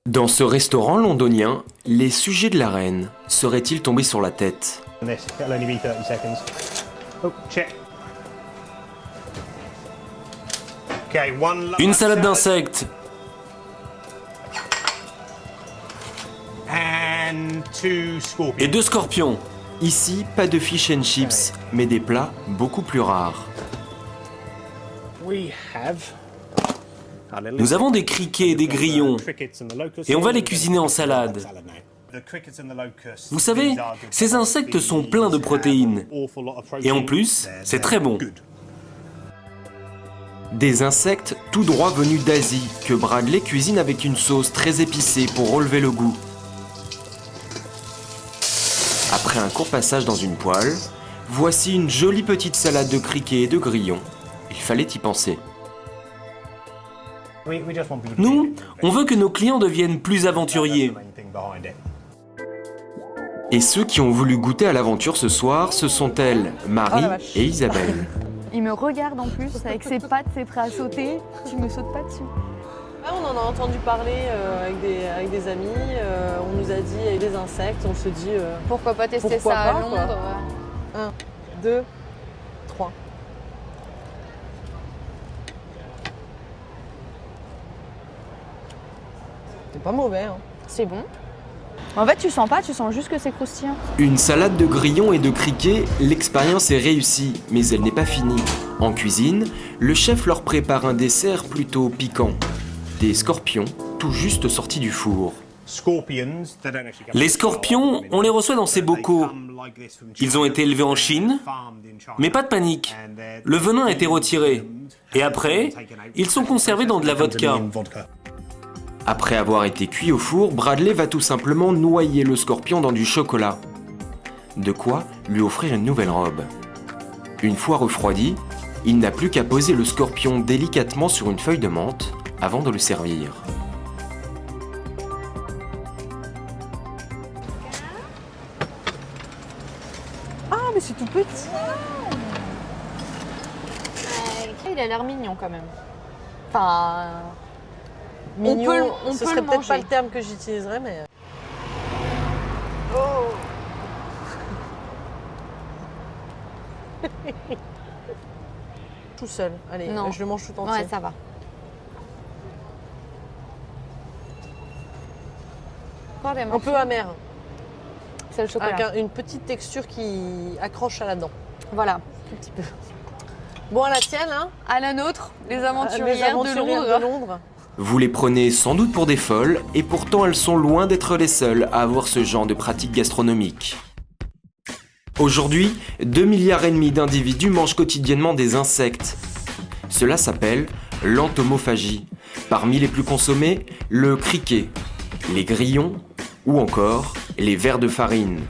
Dans ce restaurant londonien, les sujets de la reine seraient-ils tombés sur la tête? This, it'll only be 30 seconds. Oh, check. Okay, Une salade d'insectes and 2 scorpions. et 2 scorpions. Ici, pas de fish and chips, mais des plats beaucoup plus rares. We have our little Nous avons des criquets et des grillons, crickets and the locusts. et on va les cuisiner en salade. The crickets and the locusts, Vous savez, these are good ces insectes sont pleins de protéines. awful lot of Et en protein. plus, They're c'est très bon. good. Des insectes tout droit venus d'Asie, que Bradley cuisine avec une sauce très épicée pour relever le goût. Après un court passage dans une poêle, voici une jolie petite salade de criquets et de grillons. Il fallait y penser. We just want people to Nous, eat it. on veut que nos clients deviennent plus That's aventuriers. the main thing behind it. Et ceux qui ont voulu goûter à l'aventure ce soir, ce sont elles, Marie Oh la vache. et Isabelle. Il me regarde en plus avec ses pattes, c'est prêt à sauter. Tu me sautes pas dessus. Ah, on en a entendu parler avec des amis, on nous a dit il y a des insectes, on se dit Pourquoi pas tester Pourquoi ça à pas, quoi. Londres 1, 2, 3. C'est pas mauvais, hein. C'est bon. En fait, tu sens pas, tu sens juste que c'est croustillant. Une salade de grillons et de criquets, l'expérience est réussie, mais elle n'est pas finie. En cuisine, le chef leur prépare un dessert plutôt piquant. Des scorpions, tout juste sortis du four. Scorpions, they don't actually come Les from scorpions, China. on les reçoit dans ces They bocaux. come like this from Ils ont China. été élevés en Chine, Farmed in China. mais pas de panique. And they're- Le venin a été retiré. Et après, ils sont conservés dans de la vodka. Après avoir été cuit au four, Bradley va tout simplement noyer le scorpion dans du chocolat. De quoi lui offrir une nouvelle robe. Une fois refroidi, il n'a plus qu'à poser le scorpion délicatement sur une feuille de menthe avant de le servir. Ah, mais c'est tout petit. Il a l'air mignon quand même. Enfin, Mignon, on ce peut serait le peut-être manger. pas le terme que j'utiliserais, mais... Tout seul. Allez, Non. je le mange tout entier. ouais, ça va. Encore des Un morceaux. peu amer, C'est le chocolat. avec une petite texture qui accroche à la dent. Voilà. Un petit peu. Bon, à la tienne, hein. À la nôtre, les Les aventurières de Londres. Vous les prenez sans doute pour des folles, et pourtant elles sont loin d'être les seules à avoir ce genre de pratique gastronomique. Aujourd'hui, 2,5 milliards d'individus mangent quotidiennement des insectes. Cela s'appelle l'entomophagie. Parmi les plus consommés, le criquet, les grillons ou encore les vers de farine.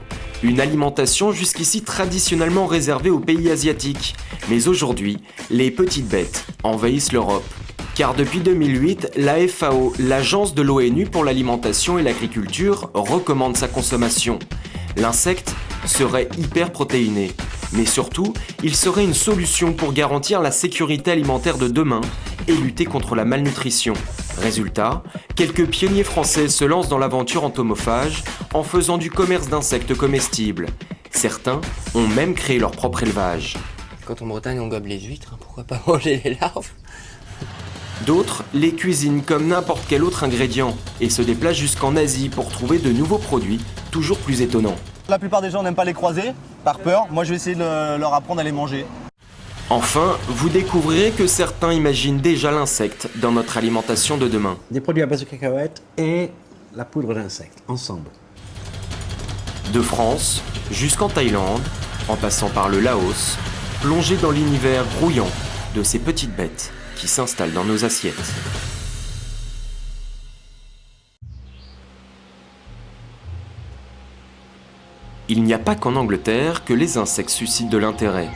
Une alimentation jusqu'ici traditionnellement réservée aux pays asiatiques. Mais aujourd'hui, les petites bêtes envahissent l'Europe. Car depuis 2008, la FAO, l'Agence de l'ONU pour l'alimentation et l'agriculture, recommande sa consommation. L'insecte serait hyper protéiné. Mais surtout, il serait une solution pour garantir la sécurité alimentaire de demain et lutter contre la malnutrition. Résultat, quelques pionniers français se lancent dans l'aventure entomophage en faisant du commerce d'insectes comestibles. Certains ont même créé leur propre élevage. Quand en Bretagne on gobe les huîtres, hein, pourquoi pas manger les larves? D'autres les cuisinent comme n'importe quel autre ingrédient et se déplacent jusqu'en Asie pour trouver de nouveaux produits toujours plus étonnants. La plupart des gens n'aiment pas les croiser, par peur. Moi, je vais essayer de leur apprendre à les manger. Enfin, vous découvrirez que certains imaginent déjà l'insecte dans notre alimentation de demain. Des produits à base de cacahuètes et la poudre d'insectes, ensemble. De France jusqu'en Thaïlande, en passant par le Laos, plongez dans l'univers grouillant de ces petites bêtes qui s'installent dans nos assiettes. Il n'y a pas qu'en Angleterre que les insectes suscitent de l'intérêt.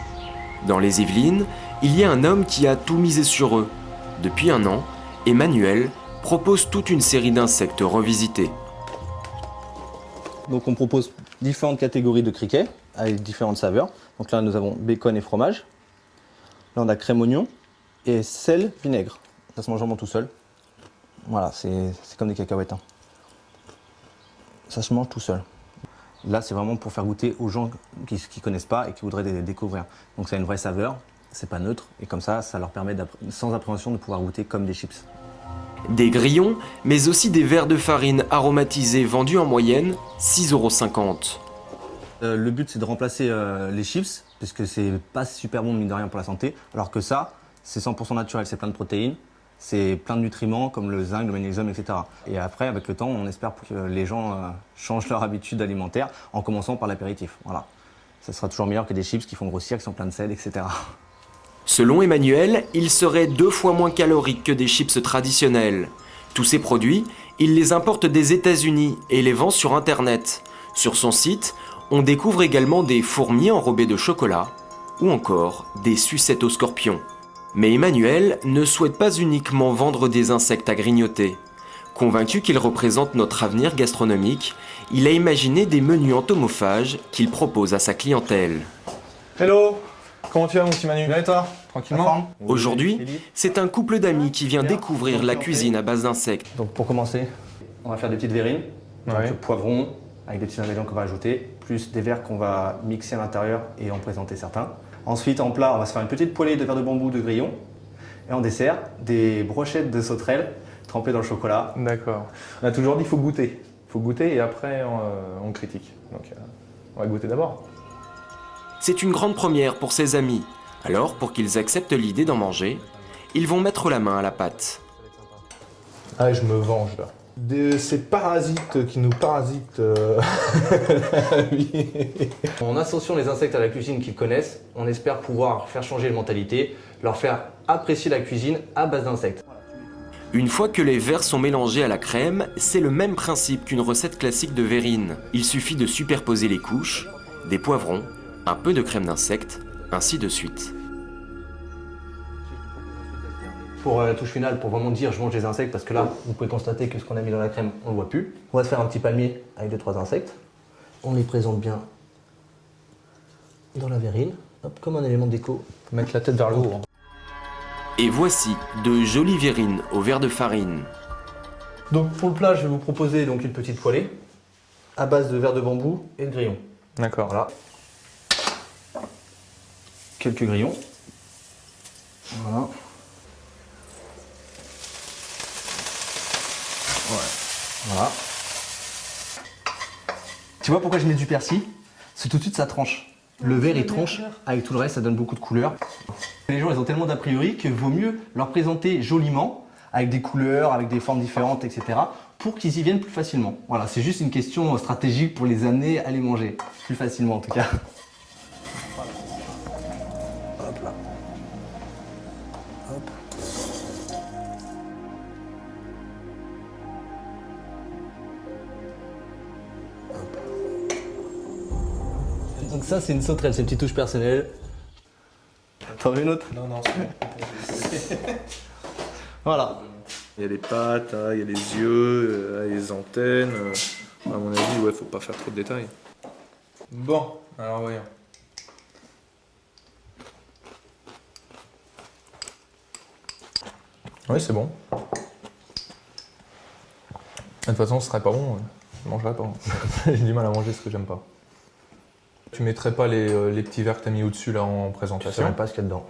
Dans les Yvelines, il y a un homme qui a tout misé sur eux. Depuis un an, Emmanuel propose toute une série d'insectes revisités. Donc, on propose différentes catégories de criquets avec différentes saveurs. Donc là, nous avons bacon et fromage. Là, on a crème oignon et sel, vinaigre. Ça se mange vraiment tout seul. Voilà, c'est comme des cacahuètes, hein. Ça se mange tout seul. Là, c'est vraiment pour faire goûter aux gens qui ne connaissent pas et qui voudraient les découvrir. Donc ça a une vraie saveur, c'est pas neutre, et comme ça leur permet sans appréhension de pouvoir goûter comme des chips. Des grillons, mais aussi des verres de farine aromatisés vendus en moyenne 6,50 €. Le but, c'est de remplacer les chips, puisque c'est pas super bon, mine de rien, pour la santé, alors que ça, c'est 100% naturel, c'est plein de protéines, c'est plein de nutriments comme le zinc, le magnésium, etc. Et après, avec le temps, on espère que les gens changent leur habitude alimentaire en commençant par l'apéritif. Voilà. Ça sera toujours meilleur que des chips qui font grossir, qui sont pleins de sel, etc. Selon Emmanuel, il serait 2 fois moins calorique que des chips traditionnels. Tous ces produits, il les importe des États-Unis et les vend sur Internet. Sur son site, on découvre également des fourmis enrobées de chocolat ou encore des sucettes aux scorpions. Mais Emmanuel ne souhaite pas uniquement vendre des insectes à grignoter. Convaincu qu'ils représentent notre avenir gastronomique, il a imaginé des menus entomophages qu'il propose à sa clientèle. Hello, comment tu vas mon petit Manu? Bien et toi? Tranquillement? Aujourd'hui, c'est un couple d'amis qui vient découvrir la cuisine à base d'insectes. Donc pour commencer, on va faire des petites verrines, donc Ouais. le poivron, avec des petits ingrédients qu'on va ajouter, plus des verres qu'on va mixer à l'intérieur et en présenter certains. Ensuite, en plat, on va se faire une petite poêlée de verre de bambou de grillon. Et en dessert, des brochettes de sauterelles trempées dans le chocolat. D'accord. On a toujours dit qu'il faut goûter. Il faut goûter et après on critique. Donc on va goûter d'abord. C'est une grande première pour ses amis. Alors, pour qu'ils acceptent l'idée d'en manger, ils vont mettre la main à la pâte. Ah, je me venge là. De ces parasites qui nous parasitent. En associant les insectes à la cuisine qu'ils connaissent, on espère pouvoir faire changer les mentalités, leur faire apprécier la cuisine à base d'insectes. Une fois que les verres sont mélangés à la crème, c'est le même principe qu'une recette classique de verrine. Il suffit de superposer les couches, des poivrons, un peu de crème d'insectes, ainsi de suite. Pour la touche finale, pour vraiment dire je mange des insectes, parce que là, vous pouvez constater que ce qu'on a mis dans la crème, on ne le voit plus. On va se faire un petit palmier avec 2-3 insectes. On les présente bien dans la verrine, hop, comme un élément de déco. Mettre la tête vers le haut. Hein. Et voici de jolies verrines au verre de farine. Donc pour le plat, je vais vous proposer donc une petite poêlée à base de verre de bambou et de grillons. D'accord. Voilà. Quelques grillons. Voilà. Voilà. Tu vois pourquoi je mets du persil? C'est tout de suite ça tranche. Le verre il tranche, avec tout le reste ça donne beaucoup de couleurs. Les gens ils ont tellement d'a priori qu'il vaut mieux leur présenter joliment, avec des couleurs, avec des formes différentes, etc. pour qu'ils y viennent plus facilement. Voilà, c'est juste une question stratégique pour les amener à les manger plus facilement en tout cas. Hop là. Hop. Donc ça c'est une sauterelle, c'est une petite touche personnelle. T'en veux une autre? Non, non, Voilà. Il y a les pattes, il y a les yeux, les antennes. À mon avis, ouais, faut pas faire trop de détails. Bon, alors voyons. Oui, c'est bon. De toute façon, ce serait pas bon, je mangerais pas. J'ai du mal à manger ce que j'aime pas. Tu mettrais pas les petits verres que t'as mis au-dessus là en Je présentation? sais même pas ce qu'il y a dedans.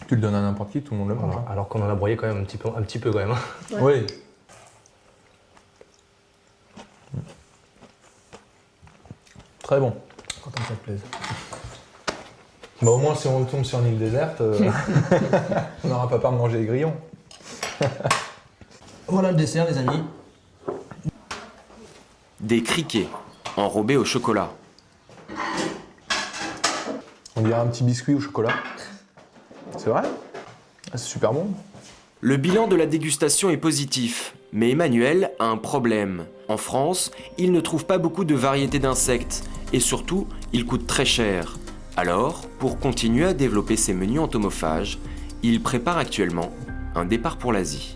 Tu le donnes à n'importe qui, tout le monde le mange. Voilà. Alors qu'on en a broyé quand même un petit peu quand même. Oui. Très bon. Content que ça te plaise. Bah, au moins, si on tombe sur une île déserte, on n'aura pas peur de manger les grillons. Voilà le dessert les amis. Des criquets enrobés au chocolat. On dirait un petit biscuit au chocolat. C'est vrai? Ah, c'est super bon. Le bilan de la dégustation est positif, mais Emmanuel a un problème. En France, il ne trouve pas beaucoup de variétés d'insectes, et surtout, ils coûtent très cher. Alors, pour continuer à développer ses menus entomophages, il prépare actuellement un départ pour l'Asie.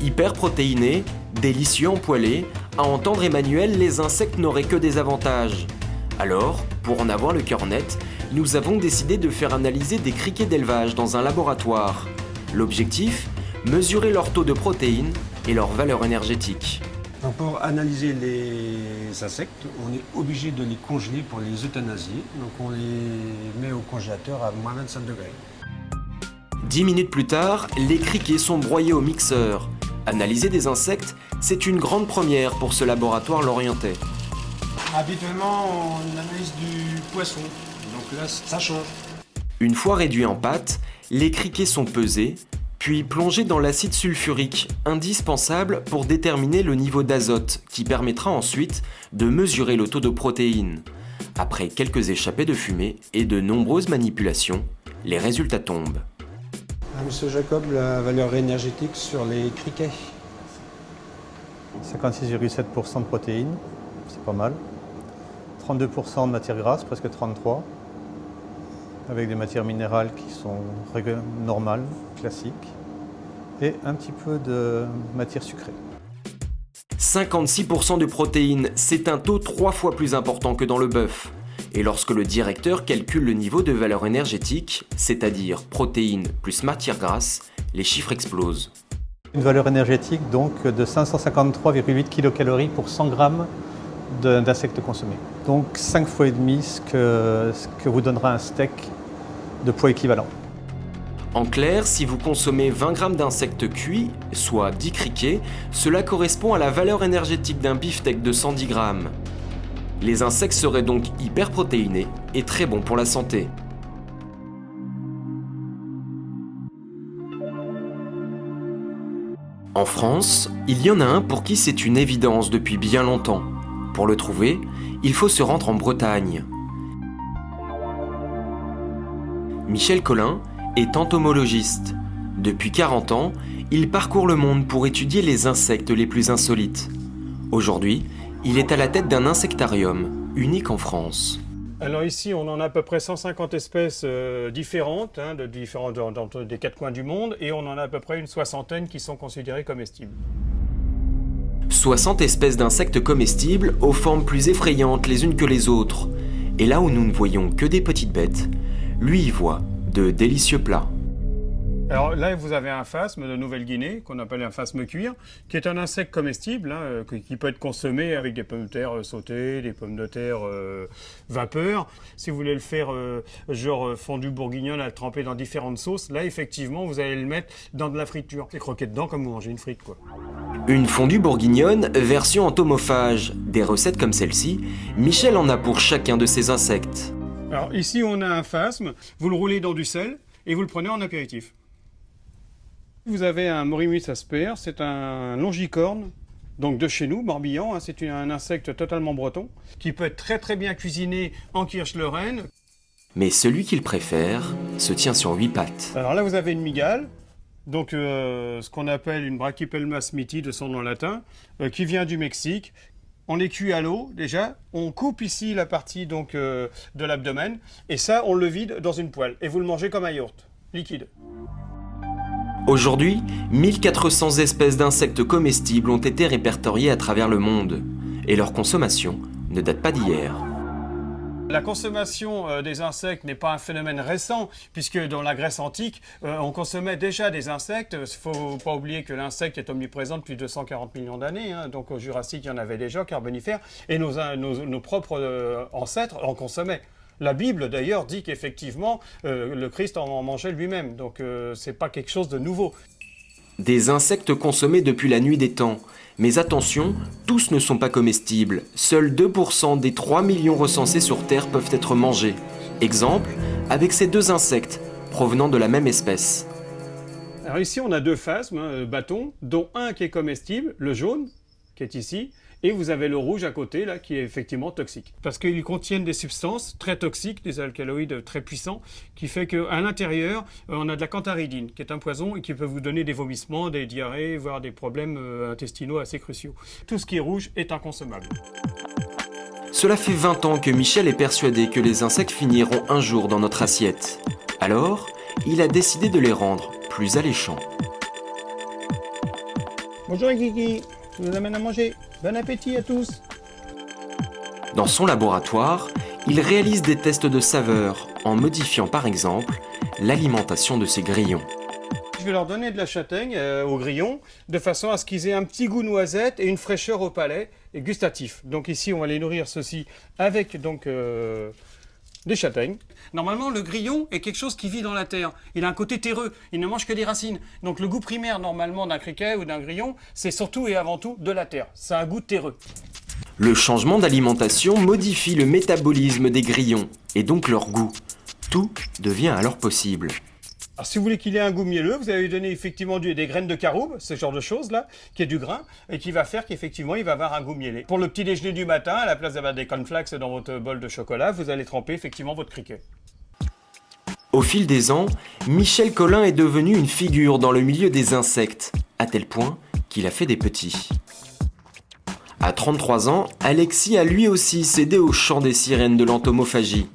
Hyper protéiné, délicieux en poêlée, à entendre Emmanuel, les insectes n'auraient que des avantages. Alors, pour en avoir le cœur net, nous avons décidé de faire analyser des criquets d'élevage dans un laboratoire. L'objectif, mesurer leur taux de protéines et leur valeur énergétique. Donc pour analyser les insectes, on est obligé de les congeler pour les euthanasier. Donc on les met au congélateur à moins 25 degrés. 10 minutes plus tard, les criquets sont broyés au mixeur. Analyser des insectes, c'est une grande première pour ce laboratoire lorientais. Habituellement, on analyse du poisson. Donc là, ça change. Une fois réduits en pâte, les criquets sont pesés, puis plongés dans l'acide sulfurique, indispensable pour déterminer le niveau d'azote, qui permettra ensuite de mesurer le taux de protéines. Après quelques échappées de fumée et de nombreuses manipulations, les résultats tombent. Monsieur Jacob, la valeur énergétique sur les criquets. 56,7% de protéines, c'est pas mal. 32% de matières grasses, presque 33%, avec des matières minérales qui sont normales, classiques, et un petit peu de matière sucrée. 56% de protéines, c'est un taux 3 fois plus important que dans le bœuf. Et lorsque le directeur calcule le niveau de valeur énergétique, c'est-à-dire protéines plus matière grasse, les chiffres explosent. Une valeur énergétique donc de 553,8 kcal pour 100 grammes d'insectes consommés. Donc 5 fois et demi ce que vous donnera un steak de poids équivalent. En clair, si vous consommez 20 grammes d'insectes cuits, soit 10 criquets, cela correspond à la valeur énergétique d'un beefsteak de 110 grammes. Les insectes seraient donc hyper protéinés et très bons pour la santé. En France, il y en a un pour qui c'est une évidence depuis bien longtemps. Pour le trouver, il faut se rendre en Bretagne. Michel Collin est entomologiste. Depuis 40 ans, il parcourt le monde pour étudier les insectes les plus insolites. Aujourd'hui, il est à la tête d'un insectarium, unique en France. Alors ici, on en a à peu près 150 espèces différentes, des quatre coins du monde, et on en a à peu près une soixantaine qui sont considérées comestibles. 60 espèces d'insectes comestibles aux formes plus effrayantes les unes que les autres. Et là où nous ne voyons que des petites bêtes, lui y voit de délicieux plats. Alors là, vous avez un phasme de Nouvelle-Guinée, qu'on appelle un phasme cuir, qui est un insecte comestible, qui peut être consommé avec des pommes de terre sautées, des pommes de terre vapeur. Si vous voulez le faire genre fondu bourguignon, à le tremper dans différentes sauces, là, effectivement, vous allez le mettre dans de la friture. C'est croquer dedans comme vous mangez une frite, quoi. Une fondue bourguignonne version entomophage. Des recettes comme celle-ci, Michel en a pour chacun de ces insectes. Alors ici, on a un phasme, vous le roulez dans du sel et vous le prenez en apéritif. Vous avez un Morimus asper, c'est un longicorne, donc de chez nous, Morbihan, c'est un insecte totalement breton, qui peut être très très bien cuisiné en Kirsch-Lorraine. Mais celui qu'il préfère se tient sur 8 pattes. Alors là, vous avez une mygale, donc ce qu'on appelle une Brachypelma smithii de son nom latin, qui vient du Mexique. On les cuit à l'eau déjà, on coupe ici la partie donc, de l'abdomen, et ça, on le vide dans une poêle, et vous le mangez comme un yaourt, liquide. Aujourd'hui, 1400 espèces d'insectes comestibles ont été répertoriées à travers le monde. Et leur consommation ne date pas d'hier. La consommation des insectes n'est pas un phénomène récent, puisque dans la Grèce antique, on consommait déjà des insectes. Il ne faut pas oublier que l'insecte est omniprésent depuis 240 millions d'années, donc au Jurassique, il y en avait déjà, Carbonifère, et nos propres ancêtres en consommaient. La Bible, d'ailleurs, dit qu'effectivement, le Christ en mangeait lui-même, donc c'est pas quelque chose de nouveau. Des insectes consommés depuis la nuit des temps. Mais attention, tous ne sont pas comestibles. Seuls 2% des 3 millions recensés sur Terre peuvent être mangés. Exemple, avec ces deux insectes, provenant de la même espèce. Alors ici, on a deux phasmes, bâtons, dont un qui est comestible, le jaune, qui est ici, et vous avez le rouge à côté, là, qui est effectivement toxique. Parce qu'ils contiennent des substances très toxiques, des alcaloïdes très puissants, qui fait qu'à l'intérieur, on a de la cantharidine, qui est un poison et qui peut vous donner des vomissements, des diarrhées, voire des problèmes intestinaux assez cruciaux. Tout ce qui est rouge est inconsommable. Cela fait 20 ans que Michel est persuadé que les insectes finiront un jour dans notre assiette. Alors, il a décidé de les rendre plus alléchants. Bonjour Kiki, je vous amène à manger. Bon appétit à tous! Dans son laboratoire, il réalise des tests de saveur en modifiant par exemple l'alimentation de ses grillons. je vais leur donner de la châtaigne au grillon, de façon à ce qu'ils aient un petit goût noisette et une fraîcheur au palais et gustatif. Donc ici, on va les nourrir ceci avec donc des châtaignes. Normalement, le grillon est quelque chose qui vit dans la terre. Il a un côté terreux, il ne mange que des racines. Donc le goût primaire, normalement, d'un criquet ou d'un grillon, c'est surtout et avant tout de la terre. C'est un goût terreux. Le changement d'alimentation modifie le métabolisme des grillons et donc leur goût. Tout devient alors possible. Alors, si vous voulez qu'il ait un goût mielleux, vous allez lui donner effectivement des graines de caroube, ce genre de choses-là, qui est du grain, et qui va faire qu'effectivement, il va avoir un goût mielé. Pour le petit déjeuner du matin, à la place d'avoir des cornflakes dans votre bol de chocolat, vous allez tremper effectivement votre criquet. Au fil des ans, Michel Collin est devenu une figure dans le milieu des insectes, à tel point qu'il a fait des petits. À 33 ans, Alexis a lui aussi cédé au chant des sirènes de l'entomophagie.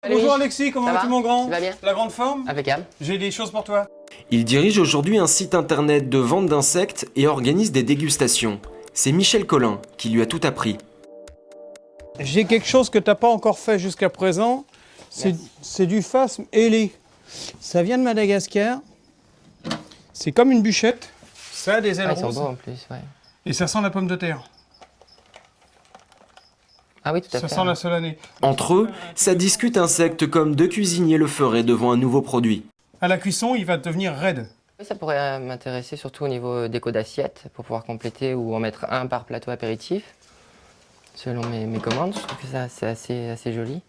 Bonjour Alexis, comment Ça vas-tu va mon grand? Tu vas bien? La grande forme? Impeccable. J'ai des choses pour toi. Il dirige aujourd'hui un site internet de vente d'insectes et organise des dégustations. C'est Michel Collin qui lui a tout appris. J'ai quelque chose que tu n'as pas encore fait jusqu'à présent. C'est du phasme ailé. Ça vient de Madagascar. C'est comme une bûchette. Ça a des ailes Ils sont roses. beaux en plus, ouais. Et ça sent la pomme de terre. Ah oui, tout à fait. Ça sent la solanée. Entre eux, ça discute insectes comme deux cuisiniers le feraient devant un nouveau produit. À la cuisson, il va devenir raide. Ça pourrait m'intéresser surtout au niveau déco d'assiette, pour pouvoir compléter ou en mettre un par plateau apéritif, selon mes commandes. Je trouve que ça, c'est assez joli.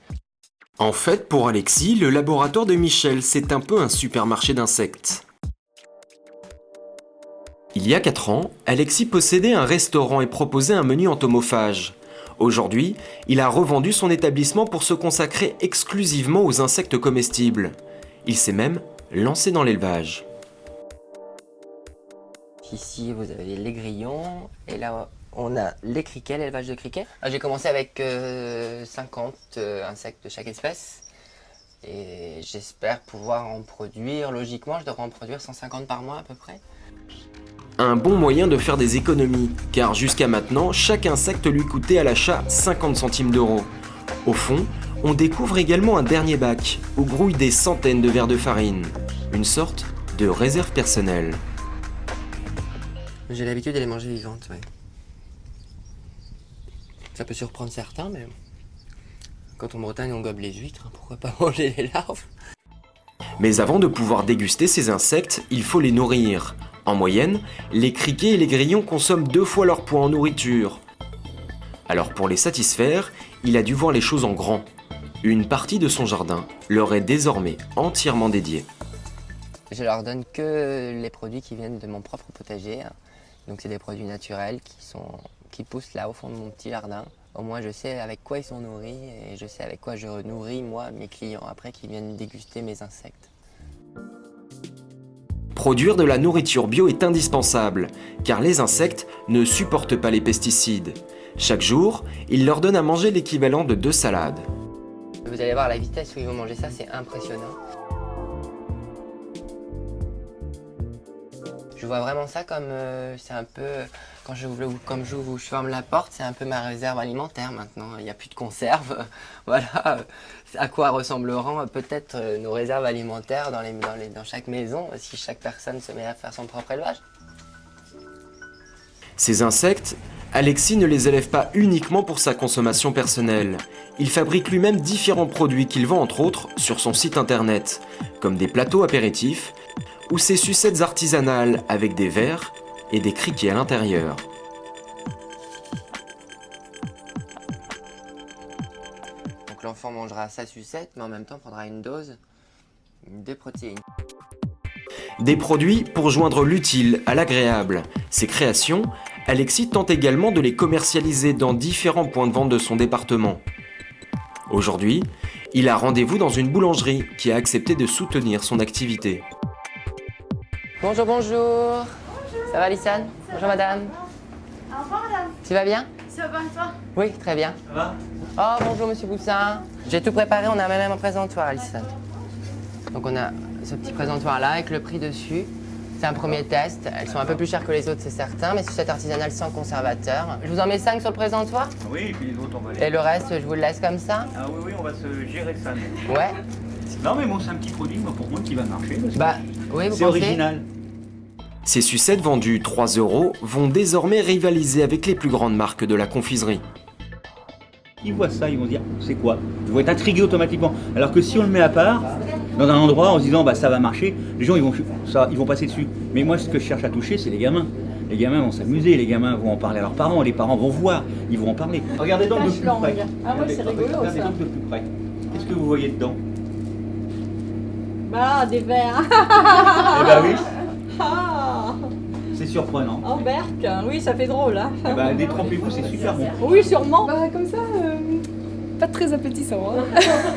En fait, pour Alexis, le laboratoire de Michel, c'est un peu un supermarché d'insectes. Il y a 4 ans, Alexis possédait un restaurant et proposait un menu entomophage. Aujourd'hui, il a revendu son établissement pour se consacrer exclusivement aux insectes comestibles. Il s'est même lancé dans l'élevage. Ici, vous avez les grillons, et là, on a les criquets, l'élevage de criquets. J'ai commencé avec 50 insectes de chaque espèce, et j'espère pouvoir en produire, logiquement, je devrais en produire 150 par mois à peu près. Un bon moyen de faire des économies, car jusqu'à maintenant, chaque insecte lui coûtait à l'achat 50 centimes d'euros. Au fond, on découvre également un dernier bac, où grouillent des centaines de verres de farine. Une sorte de réserve personnelle. J'ai l'habitude de les manger vivantes, ouais. Ça peut surprendre certains, mais quand en Bretagne on gobe les huîtres, pourquoi pas manger les larves? Mais avant de pouvoir déguster ces insectes, il faut les nourrir. En moyenne, les criquets et les grillons consomment 2 fois leur poids en nourriture. Alors pour les satisfaire, il a dû voir les choses en grand. Une partie de son jardin leur est désormais entièrement dédiée. Je leur donne que les produits qui viennent de mon propre potager. Donc c'est des produits naturels qui poussent là au fond de mon petit jardin. Au moins je sais avec quoi ils sont nourris et je sais avec quoi je nourris moi mes clients après qui viennent déguster mes insectes. Produire de la nourriture bio est indispensable, car les insectes ne supportent pas les pesticides. Chaque jour, il leur donne à manger l'équivalent de 2 salades. Vous allez voir la vitesse où ils vont manger ça, c'est impressionnant. Je vois vraiment ça comme, c'est un peu, quand je ferme la porte, c'est un peu ma réserve alimentaire maintenant. Il n'y a plus de conserve. Voilà, à quoi ressembleront peut-être nos réserves alimentaires dans chaque maison si chaque personne se met à faire son propre élevage. Ces insectes, Alexis ne les élève pas uniquement pour sa consommation personnelle. Il fabrique lui-même différents produits qu'il vend entre autres sur son site internet, comme des plateaux apéritifs, ou ses sucettes artisanales avec des vers et des criquets à l'intérieur. Donc l'enfant mangera sa sucette, mais en même temps prendra une dose de protéines. Des produits pour joindre l'utile à l'agréable. Ses créations, Alexis tente également de les commercialiser dans différents points de vente de son département. Aujourd'hui, il a rendez-vous dans une boulangerie qui a accepté de soutenir son activité. Bonjour, bonjour. Ça va, Lissane? Bonjour, madame. Au revoir, madame. Tu vas bien? Ça va bien, toi? Oui, très bien. Ça va? Oh, bonjour, monsieur Boussin. J'ai tout préparé, on a même un présentoir, Lissane. Donc, on a ce petit présentoir-là avec le prix dessus. C'est un premier test. Elles sont un peu plus chères que les autres, c'est certain, mais sucette artisanale sans conservateur. Je vous en mets 5 sur le présentoir? Oui, et puis les autres, on va les... Et le reste, je vous le laisse comme ça? Ah oui, on va se gérer ça. Ouais. Non, mais bon, c'est un petit produit, moi, pour moi, qui va marcher. Parce que Bah, Oui, vous C'est pensez? original. Ces sucettes vendues 3 € vont désormais rivaliser avec les plus grandes marques de la confiserie. Ils voient ça, ils vont dire c'est quoi? Ils vont être intrigués automatiquement. Alors que si on le met à part, dans un endroit en se disant bah ça va marcher, les gens ils vont passer dessus. Mais moi ce que je cherche à toucher c'est les gamins. Les gamins vont s'amuser, les gamins vont en parler à leurs parents, les parents vont voir, ils vont en parler. Regardez donc de plus près. Ah ouais, c'est rigolo Regardez ça. donc de plus près. Qu'est-ce que vous voyez dedans? Bah, des verres. Eh ben oui, Ah, c'est surprenant. en berk. Oui, ça fait drôle. Hein. Eh ben détrompez-vous, c'est super bon. Oui, sûrement. Bah, comme ça, pas très appétissant. Hein.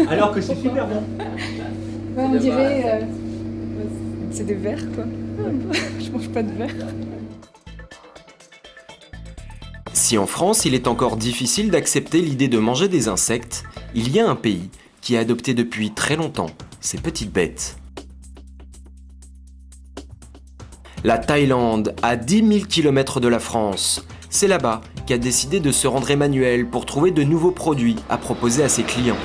Alors que c'est super bon. Ouais, on dirait. C'est des verres, quoi. Je mange pas de verre. Si en France il est encore difficile d'accepter l'idée de manger des insectes, il y a un pays qui a adopté depuis très longtemps ces petites bêtes. La Thaïlande, à 10 000 km de la France. C'est là-bas qu'a décidé de se rendre Emmanuel pour trouver de nouveaux produits à proposer à ses clients.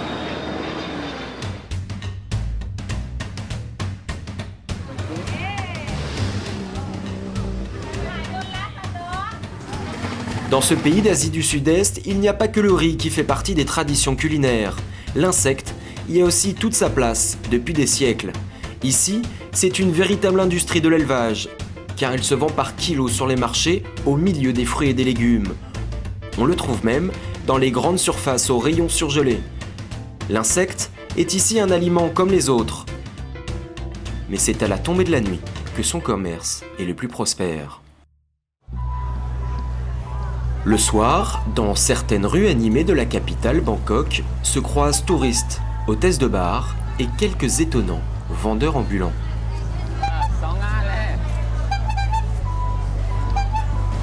Dans ce pays d'Asie du Sud-Est, il n'y a pas que le riz qui fait partie des traditions culinaires. L'insecte y a aussi toute sa place depuis des siècles. Ici, c'est une véritable industrie de l'élevage, car il se vend par kilos sur les marchés au milieu des fruits et des légumes. On le trouve même dans les grandes surfaces aux rayons surgelés. L'insecte est ici un aliment comme les autres. Mais c'est à la tombée de la nuit que son commerce est le plus prospère. Le soir, dans certaines rues animées de la capitale Bangkok, se croisent touristes, hôtesses de bar et quelques étonnants vendeurs ambulants.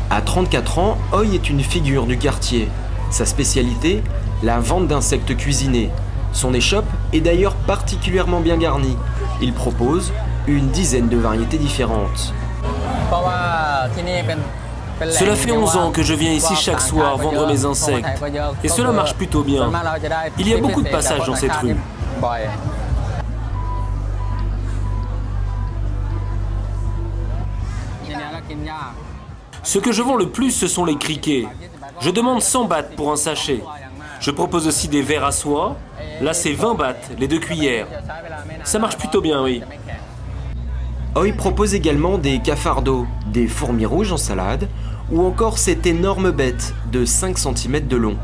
À 34 ans, Oi est une figure du quartier. Sa spécialité, la vente d'insectes cuisinés. Son échoppe est d'ailleurs particulièrement bien garnie. Il propose une dizaine de variétés différentes. Cela fait 11 ans que je viens ici chaque soir vendre mes insectes. Et cela marche plutôt bien. Il y a beaucoup de passages dans cette rue. Ce que je vends le plus, ce sont les criquets. Je demande 100 bahts pour un sachet. Je propose aussi des verres à soie. Là, c'est 20 bahts, les 2 cuillères. Ça marche plutôt bien, oui. Oi propose également des cafardos, des fourmis rouges en salade, ou encore cette énorme bête de 5 cm de long.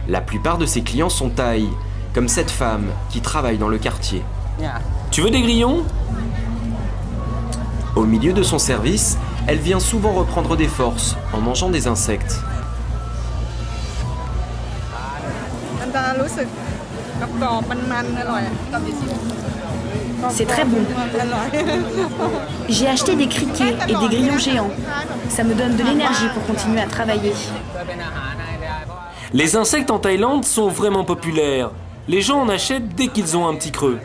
La plupart de ses clients sont thaïs, comme cette femme qui travaille dans le quartier. Tu veux des grillons? Au milieu de son service, elle vient souvent reprendre des forces en mangeant des insectes. C'est très bon. J'ai acheté des criquets et des grillons géants. Ça me donne de l'énergie pour continuer à travailler. Les insectes en Thaïlande sont vraiment populaires. Les gens en achètent dès qu'ils ont un petit creux.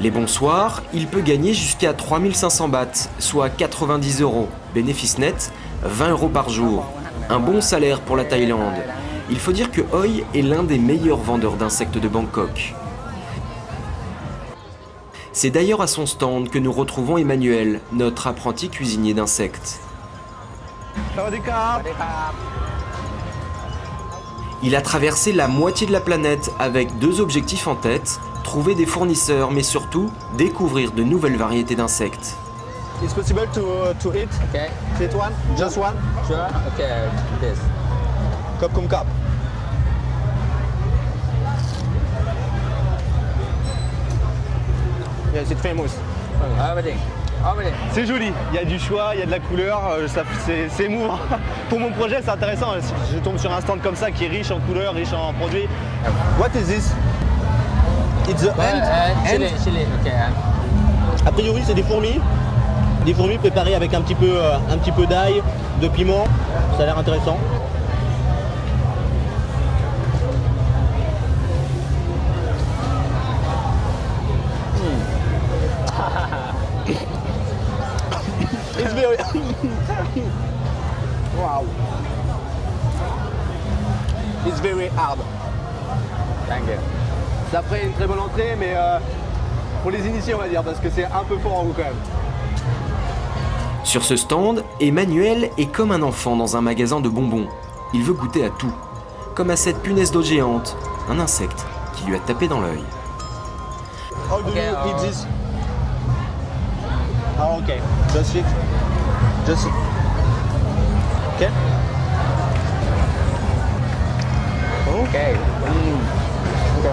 Les bons soirs, il peut gagner jusqu'à 3500 bahts, soit 90 €. Bénéfice net, 20 € par jour. Un bon salaire pour la Thaïlande. Il faut dire que Oi est l'un des meilleurs vendeurs d'insectes de Bangkok. C'est d'ailleurs à son stand que nous retrouvons Emmanuel, notre apprenti cuisinier d'insectes. Il a traversé la moitié de la planète avec 2 objectifs en tête, trouver des fournisseurs mais surtout découvrir de nouvelles variétés d'insectes. It's possible to eat? Okay. Eat one? Just one? Sure. Okay. This. Cup cum cup. Yes, it's famous. C'est joli, il y a du choix, il y a de la couleur, c'est émouvant. Pour mon projet, c'est intéressant. Je tombe sur un stand comme ça qui est riche en couleurs, riche en produits. What is this? It's the ant? Chili. Okay. A priori, c'est des fourmis. Des fourmis préparées avec un petit peu d'ail, de piment. Ça a l'air intéressant. It's very... wow. It's very hard. Thank you. Ça ferait une très bonne entrée, mais pour les initiés, on va dire, parce que c'est un peu fort en haut quand même. Sur ce stand, Emmanuel est comme un enfant dans un magasin de bonbons. Il veut goûter à tout, comme à cette punaise d'eau géante, un insecte qui lui a tapé dans l'œil. How do you eat this? Ah, ok. Just it. Just it. Ok. Ok. Ok.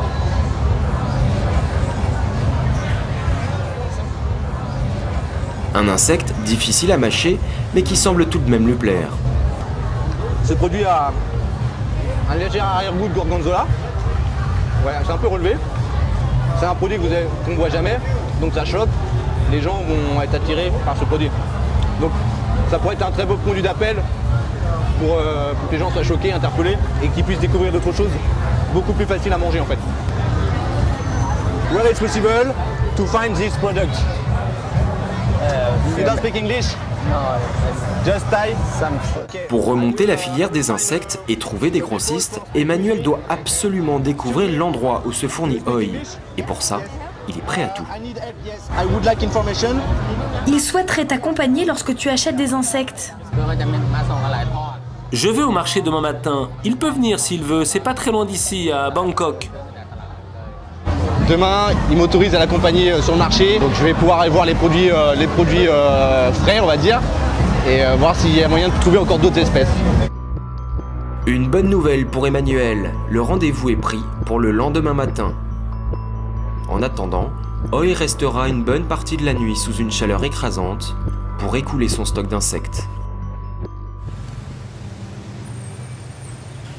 Un insecte difficile à mâcher, mais qui semble tout de même lui plaire. Ce produit a un léger arrière-goût de gorgonzola. Ouais, c'est un peu relevé. C'est un produit qu'on ne voit jamais, donc ça choque. Les gens vont être attirés par ce produit. Donc ça pourrait être un très beau produit d'appel pour que les gens soient choqués, interpellés et qu'ils puissent découvrir d'autres choses beaucoup plus faciles à manger en fait. Where it's possible to find this product? You don't speak English? Just Thai? Pour remonter la filière des insectes et trouver des grossistes, Emmanuel doit absolument découvrir l'endroit où se fournit Oi. Et pour ça, il est prêt à tout. I would like information. Il souhaiterait t'accompagner lorsque tu achètes des insectes. Je vais au marché demain matin. Il peut venir s'il veut, c'est pas très loin d'ici, à Bangkok. Demain, il m'autorise à l'accompagner sur le marché, donc je vais pouvoir aller voir les produits frais, on va dire, et voir s'il y a moyen de trouver encore d'autres espèces. Une bonne nouvelle pour Emmanuel, le rendez-vous est pris pour le lendemain matin. En attendant, Oi restera une bonne partie de la nuit sous une chaleur écrasante pour écouler son stock d'insectes.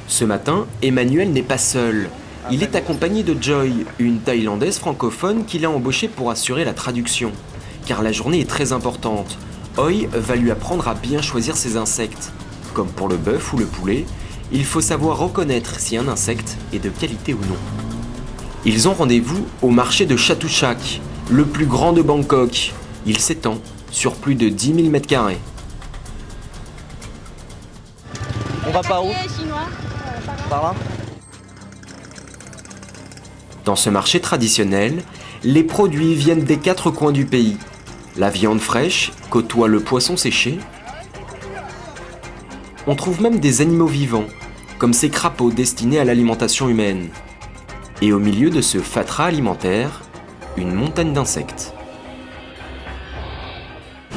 Ce matin, Emmanuel n'est pas seul. Il est accompagné de Joy, une Thaïlandaise francophone qu'il a embauchée pour assurer la traduction. Car la journée est très importante. Oi va lui apprendre à bien choisir ses insectes. Comme pour le bœuf ou le poulet, il faut savoir reconnaître si un insecte est de qualité ou non. Ils ont rendez-vous au marché de Chatuchak, le plus grand de Bangkok. Il s'étend sur plus de 10 000 m². On va par où? Par là? Dans ce marché traditionnel, les produits viennent des 4 coins du pays. La viande fraîche côtoie le poisson séché. On trouve même des animaux vivants, comme ces crapauds destinés à l'alimentation humaine. Et au milieu de ce fatras alimentaire, une montagne d'insectes.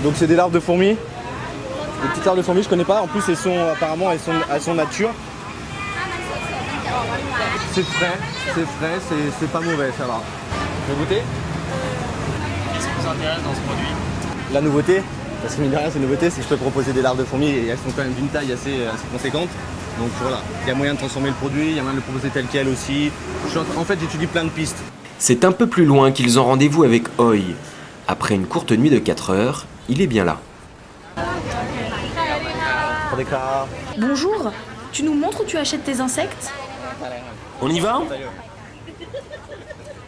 Donc c'est des larves de fourmis. Des petites larves de fourmis, je connais pas. En plus, apparemment, elles sont nature. C'est frais, c'est pas mauvais, ça va. Je vais goûter. Qu'est-ce qui vous intéresse dans ce produit? La nouveauté, parce que mine de rien, c'est une nouveauté, c'est que je peux proposer des larves de fourmis et elles sont quand même d'une taille assez conséquente. Donc voilà, il y a moyen de transformer le produit, il y a moyen de le proposer tel quel aussi. En fait, j'étudie plein de pistes. C'est un peu plus loin qu'ils ont rendez-vous avec Oi. Après une courte nuit de 4 heures, il est bien là. Bonjour, tu nous montres où tu achètes tes insectes? On y va?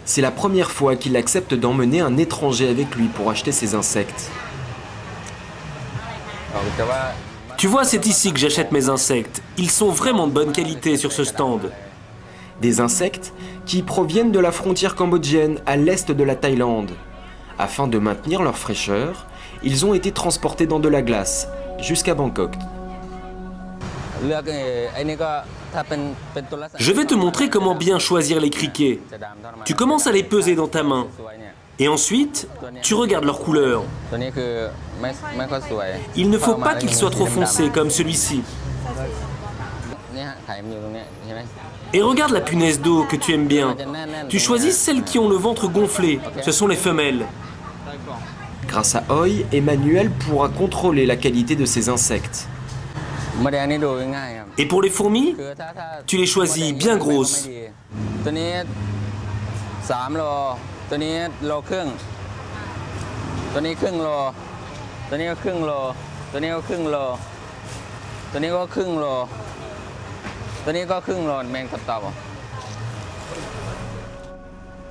C'est la première fois qu'il accepte d'emmener un étranger avec lui pour acheter ses insectes. Tu vois, c'est ici que j'achète mes insectes. Ils sont vraiment de bonne qualité sur ce stand. Des insectes qui proviennent de la frontière cambodgienne à l'est de la Thaïlande. Afin de maintenir leur fraîcheur, ils ont été transportés dans de la glace jusqu'à Bangkok. Je vais te montrer comment bien choisir les criquets. Tu commences à les peser dans ta main. Et ensuite, tu regardes leur couleur. Il ne faut pas qu'ils soient trop foncés comme celui-ci. Et regarde la punaise d'eau que tu aimes bien. Tu choisis celles qui ont le ventre gonflé. Ce sont les femelles. Grâce à Oi, Emmanuel pourra contrôler la qualité de ses insectes. Et pour les fourmis, tu les choisis bien grosses.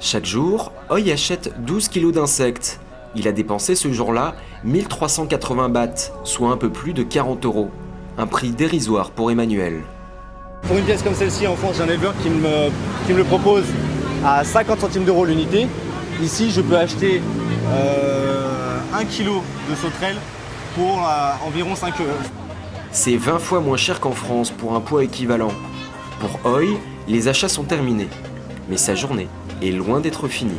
Chaque jour, Oi achète 12 kilos d'insectes. Il a dépensé ce jour-là 1380 bahts, soit un peu plus de 40 €. Un prix dérisoire pour Emmanuel. Pour une pièce comme celle-ci, en France, j'ai un éleveur qui me le propose à 50 centimes d'euros l'unité. Ici, je peux acheter 1 kg de sauterelles pour environ 5 euros. C'est 20 fois moins cher qu'en France pour un poids équivalent. Pour Hoy, les achats sont terminés. Mais sa journée est loin d'être finie.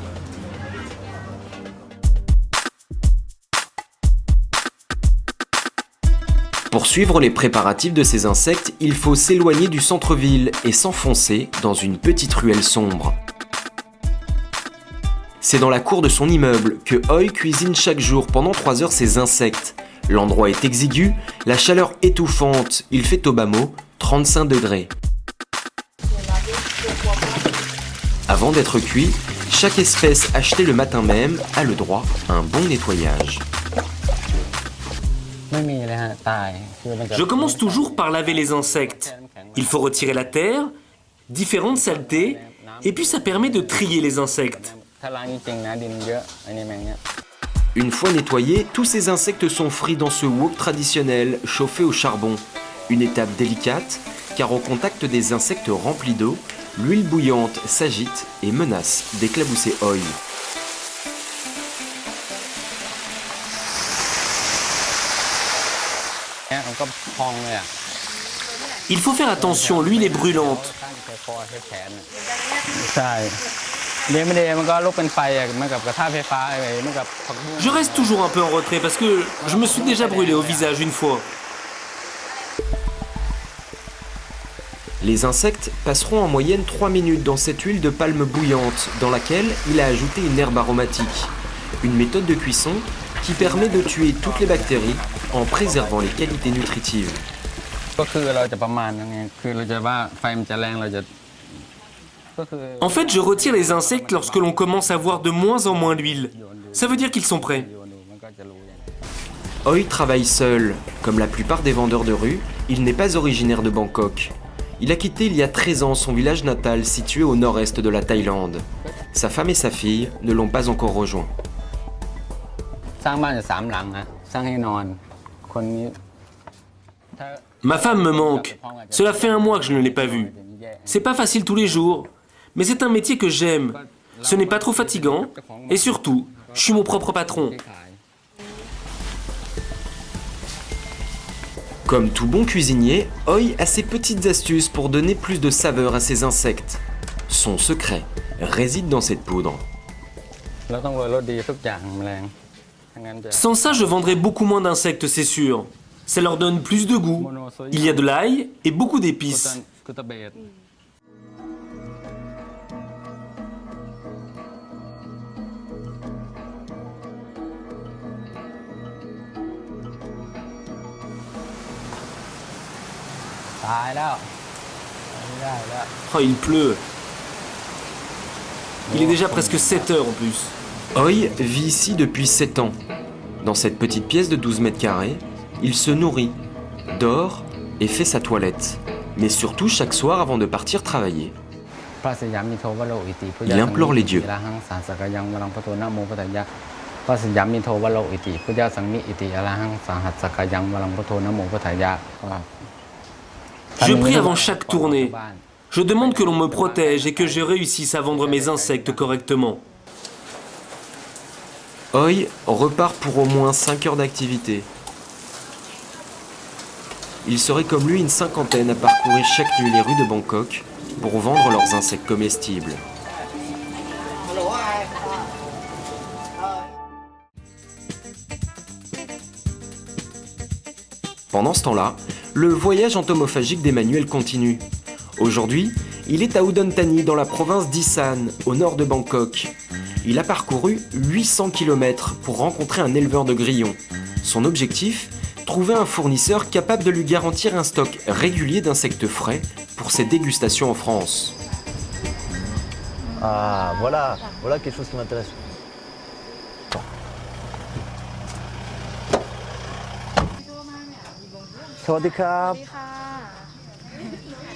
Pour suivre les préparatifs de ces insectes, il faut s'éloigner du centre-ville et s'enfoncer dans une petite ruelle sombre. C'est dans la cour de son immeuble que Hoy cuisine chaque jour pendant 3 heures ses insectes. L'endroit est exigu, la chaleur étouffante, il fait au bas mot 35 degrés. Avant d'être cuit, chaque espèce achetée le matin même a le droit à un bon nettoyage. Je commence toujours par laver les insectes. Il faut retirer la terre, différentes saletés, et puis ça permet de trier les insectes. Une fois nettoyés, tous ces insectes sont frits dans ce wok traditionnel chauffé au charbon. Une étape délicate, car au contact des insectes remplis d'eau, l'huile bouillante s'agite et menace d'éclabousser Hoy. Il faut faire attention, l'huile est brûlante. Je reste toujours un peu en retrait parce que je me suis déjà brûlé au visage une fois. Les insectes passeront en moyenne 3 minutes dans cette huile de palme bouillante dans laquelle il a ajouté une herbe aromatique. Une méthode de cuisson qui permet de tuer toutes les bactéries en préservant les qualités nutritives. En fait, je retire les insectes lorsque l'on commence à voir de moins en moins l'huile. Ça veut dire qu'ils sont prêts. Hoy travaille seul. Comme la plupart des vendeurs de rue, il n'est pas originaire de Bangkok. Il a quitté il y a 13 ans son village natal situé au nord-est de la Thaïlande. Sa femme et sa fille ne l'ont pas encore rejoint. Ma femme me manque. Cela fait 1 mois que je ne l'ai pas vue. C'est pas facile tous les jours, mais c'est un métier que j'aime. Ce n'est pas trop fatigant, et surtout, je suis mon propre patron. Comme tout bon cuisinier, Hoy a ses petites astuces pour donner plus de saveur à ses insectes. Son secret réside dans cette poudre. Sans ça, je vendrais beaucoup moins d'insectes, c'est sûr. Ça leur donne plus de goût. Il y a de l'ail et beaucoup d'épices. Oh, il pleut. Il est déjà presque 7 heures en plus. Hoy vit ici depuis 7 ans. Dans cette petite pièce de 12 mètres carrés, il se nourrit, dort et fait sa toilette. Mais surtout chaque soir avant de partir travailler. Il implore les dieux. Je prie avant chaque tournée. Je demande que l'on me protège et que je réussisse à vendre mes insectes correctement. Hoy repart pour au moins 5 heures d'activité. Il serait comme lui une cinquantaine à parcourir chaque nuit les rues de Bangkok pour vendre leurs insectes comestibles. Pendant ce temps-là, le voyage entomophagique d'Emmanuel continue. Aujourd'hui, il est à Udon Thani dans la province d'Isan, au nord de Bangkok. Il a parcouru 800 km pour rencontrer un éleveur de grillons. Son objectif ? Trouver un fournisseur capable de lui garantir un stock régulier d'insectes frais pour ses dégustations en France. Ah, voilà quelque chose qui m'intéresse.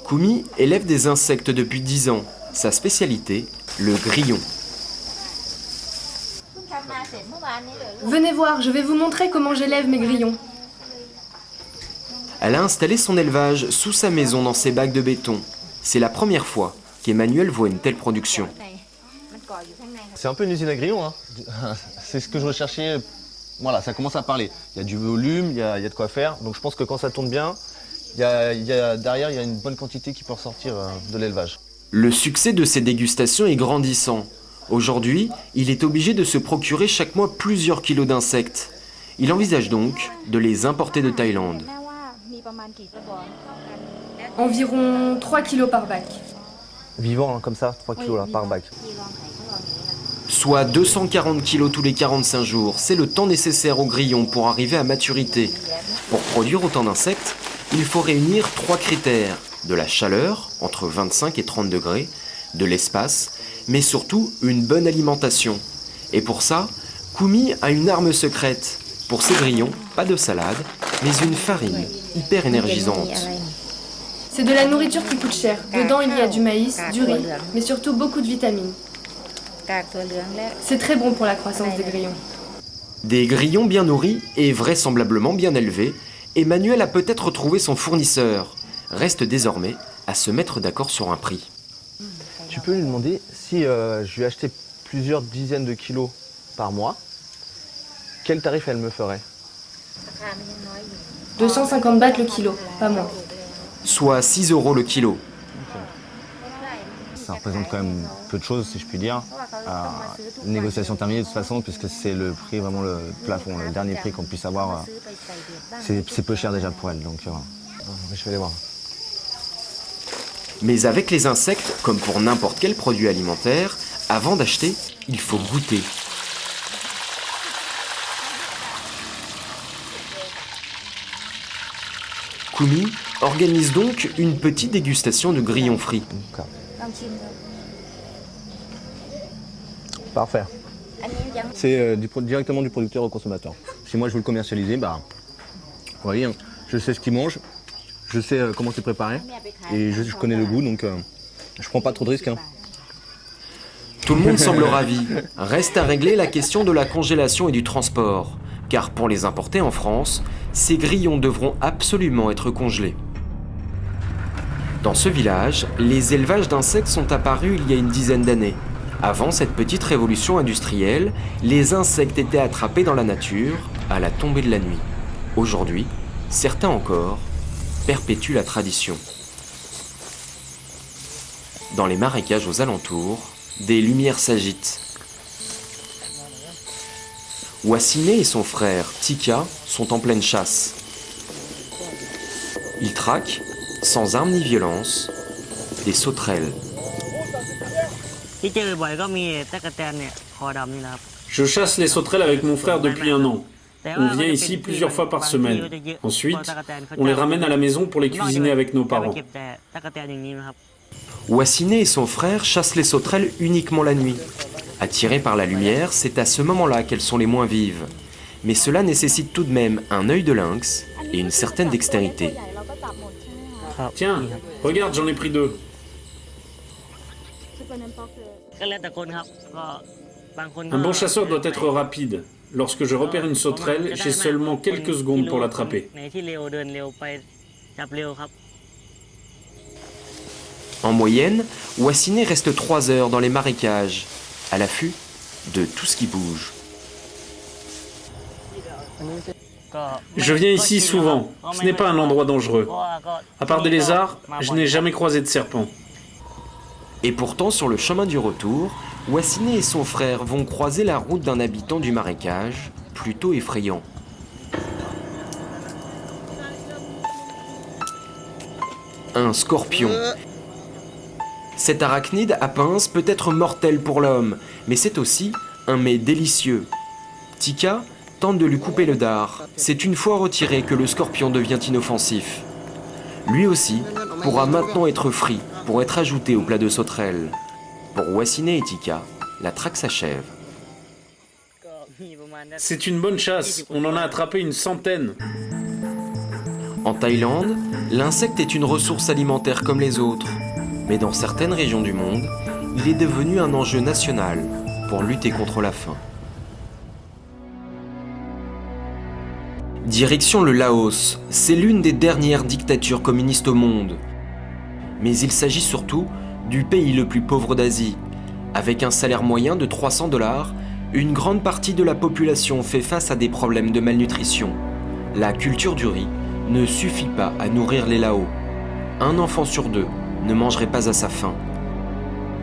Kumi élève des insectes depuis 10 ans. Sa spécialité, le grillon. Venez voir, je vais vous montrer comment j'élève mes grillons. Elle a installé son élevage sous sa maison dans ses bacs de béton. C'est la première fois qu'Emmanuel voit une telle production. C'est un peu une usine à grillons, hein. C'est ce que je recherchais. Voilà, ça commence à parler. Il y a du volume, il y a de quoi faire. Donc je pense que quand ça tourne bien, derrière, il y a une bonne quantité qui peut ressortir de l'élevage. Le succès de ces dégustations est grandissant. Aujourd'hui, il est obligé de se procurer chaque mois plusieurs kilos d'insectes. Il envisage donc de les importer de Thaïlande. Environ 3 kilos par bac. Vivant, hein, comme ça, 3 kilos là, par bac. Soit 240 kilos tous les 45 jours. C'est le temps nécessaire au grillon pour arriver à maturité. Pour produire autant d'insectes, il faut réunir 3 critères. De la chaleur, entre 25 et 30 degrés, de l'espace, mais surtout une bonne alimentation. Et pour ça, Koumi a une arme secrète. Pour ces grillons, pas de salade, mais une farine hyper énergisante. C'est de la nourriture qui coûte cher. Dedans, il y a du maïs, du riz, mais surtout beaucoup de vitamines. C'est très bon pour la croissance des grillons. Des grillons bien nourris et vraisemblablement bien élevés, Emmanuel a peut-être trouvé son fournisseur. Reste désormais à se mettre d'accord sur un prix. Tu peux lui demander si je lui achetais plusieurs dizaines de kilos par mois, quel tarif elle me ferait? 250 bahts le kilo, pas moins. Soit 6 € le kilo. Ça représente quand même peu de choses, si je puis dire. Une négociation terminée de toute façon, puisque c'est le prix, vraiment le plafond, le dernier prix qu'on puisse avoir. C'est peu cher déjà pour elle, donc je vais aller voir. Mais avec les insectes, comme pour n'importe quel produit alimentaire, avant d'acheter, il faut goûter. Koumi organise donc une petite dégustation de grillons frits. Parfait. C'est directement du producteur au consommateur. Si moi je veux le commercialiser, vous voyez, je sais ce qu'il mange, je sais comment c'est préparé et je connais le goût, donc je prends pas trop de risques. Tout le monde semble ravi. Reste à régler la question de la congélation et du transport. Car pour les importer en France, ces grillons devront absolument être congelés. Dans ce village, les élevages d'insectes sont apparus il y a une dizaine d'années. Avant cette petite révolution industrielle, les insectes étaient attrapés dans la nature à la tombée de la nuit. Aujourd'hui, certains encore perpétuent la tradition. Dans les marécages aux alentours, des lumières s'agitent. Wassine et son frère Tika sont en pleine chasse. Ils traquent, sans armes ni violence, des sauterelles. Je chasse les sauterelles avec mon frère depuis 1 an. On vient ici plusieurs fois par semaine. Ensuite, on les ramène à la maison pour les cuisiner avec nos parents. Wassine et son frère chassent les sauterelles uniquement la nuit. Attirées par la lumière, c'est à ce moment-là qu'elles sont les moins vives. Mais cela nécessite tout de même un œil de lynx et une certaine dextérité. Tiens, regarde, j'en ai pris 2. Un bon chasseur doit être rapide. Lorsque je repère une sauterelle, j'ai seulement quelques secondes pour l'attraper. En moyenne, Wassine reste 3 heures dans les marécages, à l'affût de tout ce qui bouge. Je viens ici souvent. Ce n'est pas un endroit dangereux. À part des lézards, je n'ai jamais croisé de serpent. Et pourtant, sur le chemin du retour, Wassine et son frère vont croiser la route d'un habitant du marécage, plutôt effrayant. Un scorpion. Cet arachnide à pince peut être mortel pour l'homme, mais c'est aussi un mets délicieux. Tika tente de lui couper le dard. C'est une fois retiré que le scorpion devient inoffensif. Lui aussi pourra maintenant être frit pour être ajouté au plat de sauterelles. Pour Wassine et Tika, la traque s'achève. C'est une bonne chasse. On en a attrapé une centaine. En Thaïlande, l'insecte est une ressource alimentaire comme les autres. Mais dans certaines régions du monde, il est devenu un enjeu national pour lutter contre la faim. Direction le Laos, c'est l'une des dernières dictatures communistes au monde. Mais il s'agit surtout du pays le plus pauvre d'Asie. Avec un salaire moyen de 300 $, une grande partie de la population fait face à des problèmes de malnutrition. La culture du riz ne suffit pas à nourrir les Lao. Un enfant sur 2 ne mangerait pas à sa faim.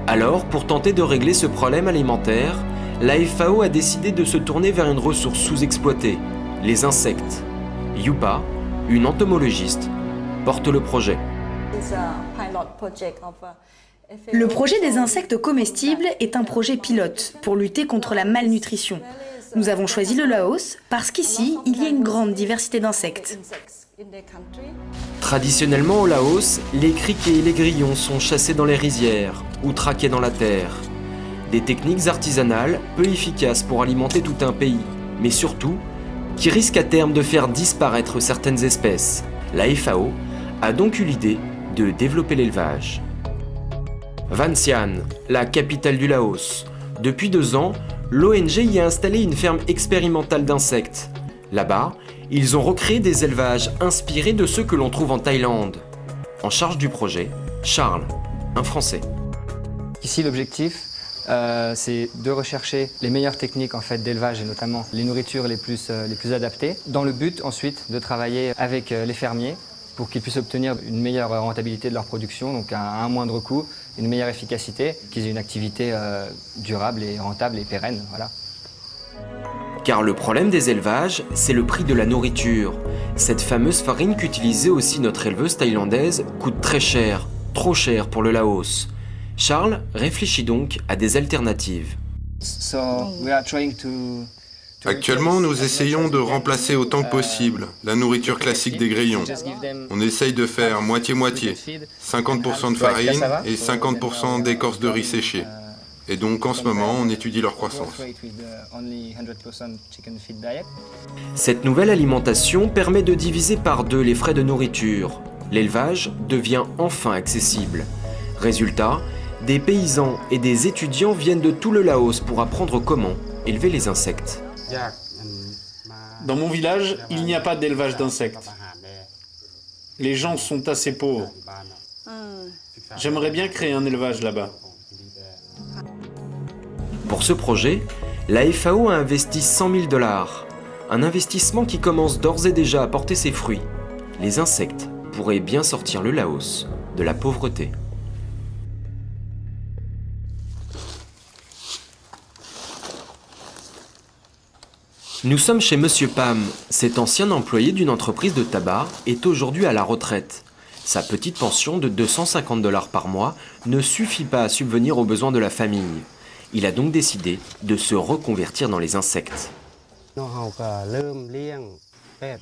Alors, pour tenter de régler ce problème alimentaire, la FAO a décidé de se tourner vers une ressource sous-exploitée, les insectes. Yupa, une entomologiste, porte le projet. Le projet des insectes comestibles est un projet pilote pour lutter contre la malnutrition. Nous avons choisi le Laos parce qu'ici, il y a une grande diversité d'insectes. Traditionnellement au Laos, les criquets et les grillons sont chassés dans les rizières ou traqués dans la terre. Des techniques artisanales peu efficaces pour alimenter tout un pays, mais surtout qui risquent à terme de faire disparaître certaines espèces. La FAO a donc eu l'idée de développer l'élevage. Vientiane, la capitale du Laos. Depuis 2 ans, l'ONG y a installé une ferme expérimentale d'insectes. Là-bas, ils ont recréé des élevages inspirés de ceux que l'on trouve en Thaïlande. En charge du projet, Charles, un Français. Ici, l'objectif, c'est de rechercher les meilleures techniques en fait, d'élevage et notamment les nourritures les plus adaptées, dans le but ensuite de travailler avec les fermiers pour qu'ils puissent obtenir une meilleure rentabilité de leur production, donc à un moindre coût, une meilleure efficacité, qu'ils aient une activité durable et rentable et pérenne. Voilà. Car le problème des élevages, c'est le prix de la nourriture. Cette fameuse farine qu'utilisait aussi notre éleveuse thaïlandaise coûte très cher, trop cher pour le Laos. Charles réfléchit donc à des alternatives. Actuellement, nous essayons de remplacer autant que possible la nourriture classique des grillons. On essaye de faire moitié-moitié, 50% de farine et 50% d'écorce de riz séchée. Et donc en ce moment, on étudie leur croissance. Cette nouvelle alimentation permet de diviser par 2 les frais de nourriture. L'élevage devient enfin accessible. Résultat, des paysans et des étudiants viennent de tout le Laos pour apprendre comment élever les insectes. Dans mon village, il n'y a pas d'élevage d'insectes. Les gens sont assez pauvres. J'aimerais bien créer un élevage là-bas. Pour ce projet, la FAO a investi 100 000 $. Un investissement qui commence d'ores et déjà à porter ses fruits. Les insectes pourraient bien sortir le Laos de la pauvreté. Nous sommes chez Monsieur Pam. Cet ancien employé d'une entreprise de tabac est aujourd'hui à la retraite. Sa petite pension de 250 $ par mois ne suffit pas à subvenir aux besoins de la famille. Il a donc décidé de se reconvertir dans les insectes.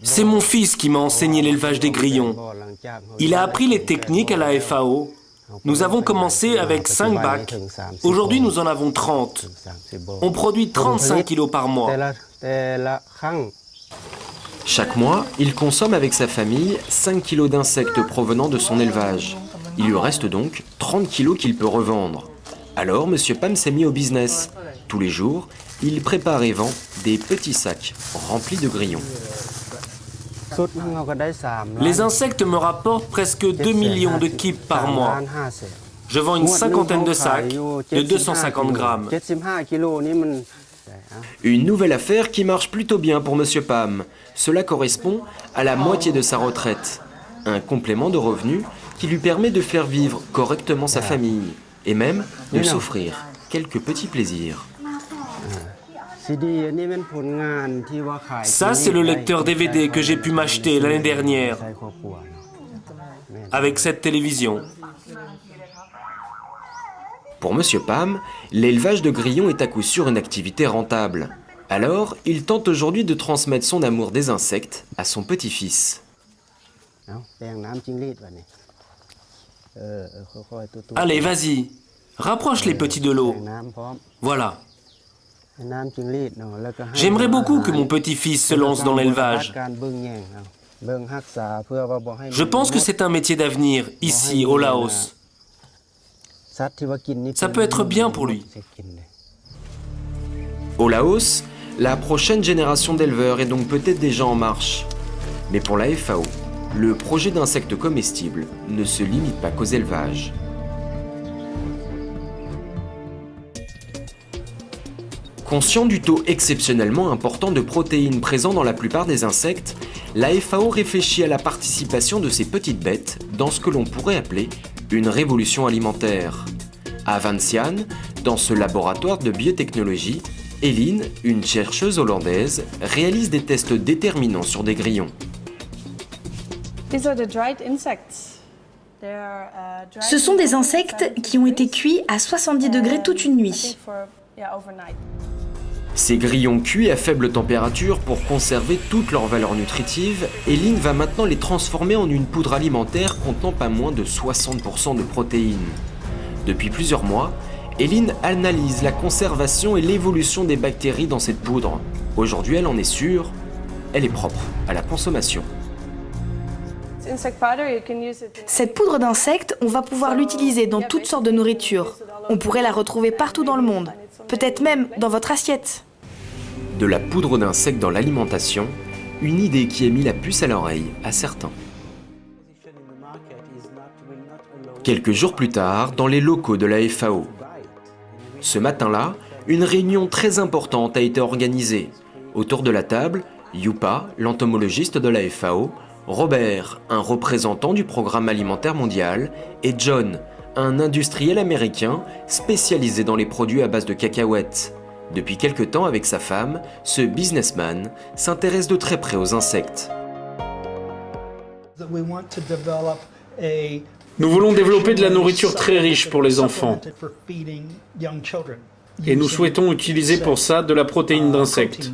C'est mon fils qui m'a enseigné l'élevage des grillons. Il a appris les techniques à la FAO. Nous avons commencé avec 5 bacs. Aujourd'hui, nous en avons 30. On produit 35 kilos par mois. Chaque mois, il consomme avec sa famille 5 kilos d'insectes provenant de son élevage. Il lui reste donc 30 kilos qu'il peut revendre. Alors, Monsieur Pam s'est mis au business. Tous les jours, il prépare et vend des petits sacs remplis de grillons. Les insectes me rapportent presque 2 millions de kips par mois. Je vends une 50aine de sacs de 250 grammes. Une nouvelle affaire qui marche plutôt bien pour Monsieur Pam. Cela correspond à la moitié de sa retraite. Un complément de revenus qui lui permet de faire vivre correctement sa famille et même de s'offrir quelques petits plaisirs. Ça, c'est le lecteur DVD que j'ai pu m'acheter l'année dernière avec cette télévision. Pour Monsieur Pam, l'élevage de grillons est à coup sûr une activité rentable. Alors, il tente aujourd'hui de transmettre son amour des insectes à son petit-fils. Allez, vas-y, rapproche les petits de l'eau. Voilà. J'aimerais beaucoup que mon petit-fils se lance dans l'élevage. Je pense que c'est un métier d'avenir, ici, au Laos. Ça peut être bien pour lui. Au Laos, la prochaine génération d'éleveurs est donc peut-être déjà en marche. Mais pour la FAO, le projet d'insectes comestibles ne se limite pas qu'aux élevages. Conscient du taux exceptionnellement important de protéines présents dans la plupart des insectes, la FAO réfléchit à la participation de ces petites bêtes dans ce que l'on pourrait appeler une révolution alimentaire. À Vinciane, dans ce laboratoire de biotechnologie, Eline, une chercheuse hollandaise, réalise des tests déterminants sur des grillons. Ce sont des insectes qui ont été cuits à 70 degrés toute une nuit. Ces grillons cuits à faible température pour conserver toute leur valeur nutritive, Eline va maintenant les transformer en une poudre alimentaire contenant pas moins de 60% de protéines. Depuis plusieurs mois, Eline analyse la conservation et l'évolution des bactéries dans cette poudre. Aujourd'hui, elle en est sûre, elle est propre à la consommation. Cette poudre d'insectes, on va pouvoir l'utiliser dans toutes sortes de nourriture. On pourrait la retrouver partout dans le monde, peut-être même dans votre assiette. De la poudre d'insectes dans l'alimentation, une idée qui a mis la puce à l'oreille à certains. Quelques jours plus tard, dans les locaux de la FAO. Ce matin-là, une réunion très importante a été organisée. Autour de la table, Yupa, l'entomologiste de la FAO, Robert, un représentant du Programme alimentaire mondial, et John, un industriel américain spécialisé dans les produits à base de cacahuètes. Depuis quelque temps, avec sa femme, ce businessman s'intéresse de très près aux insectes. Nous voulons développer de la nourriture très riche pour les enfants. Et nous souhaitons utiliser pour ça de la protéine d'insectes.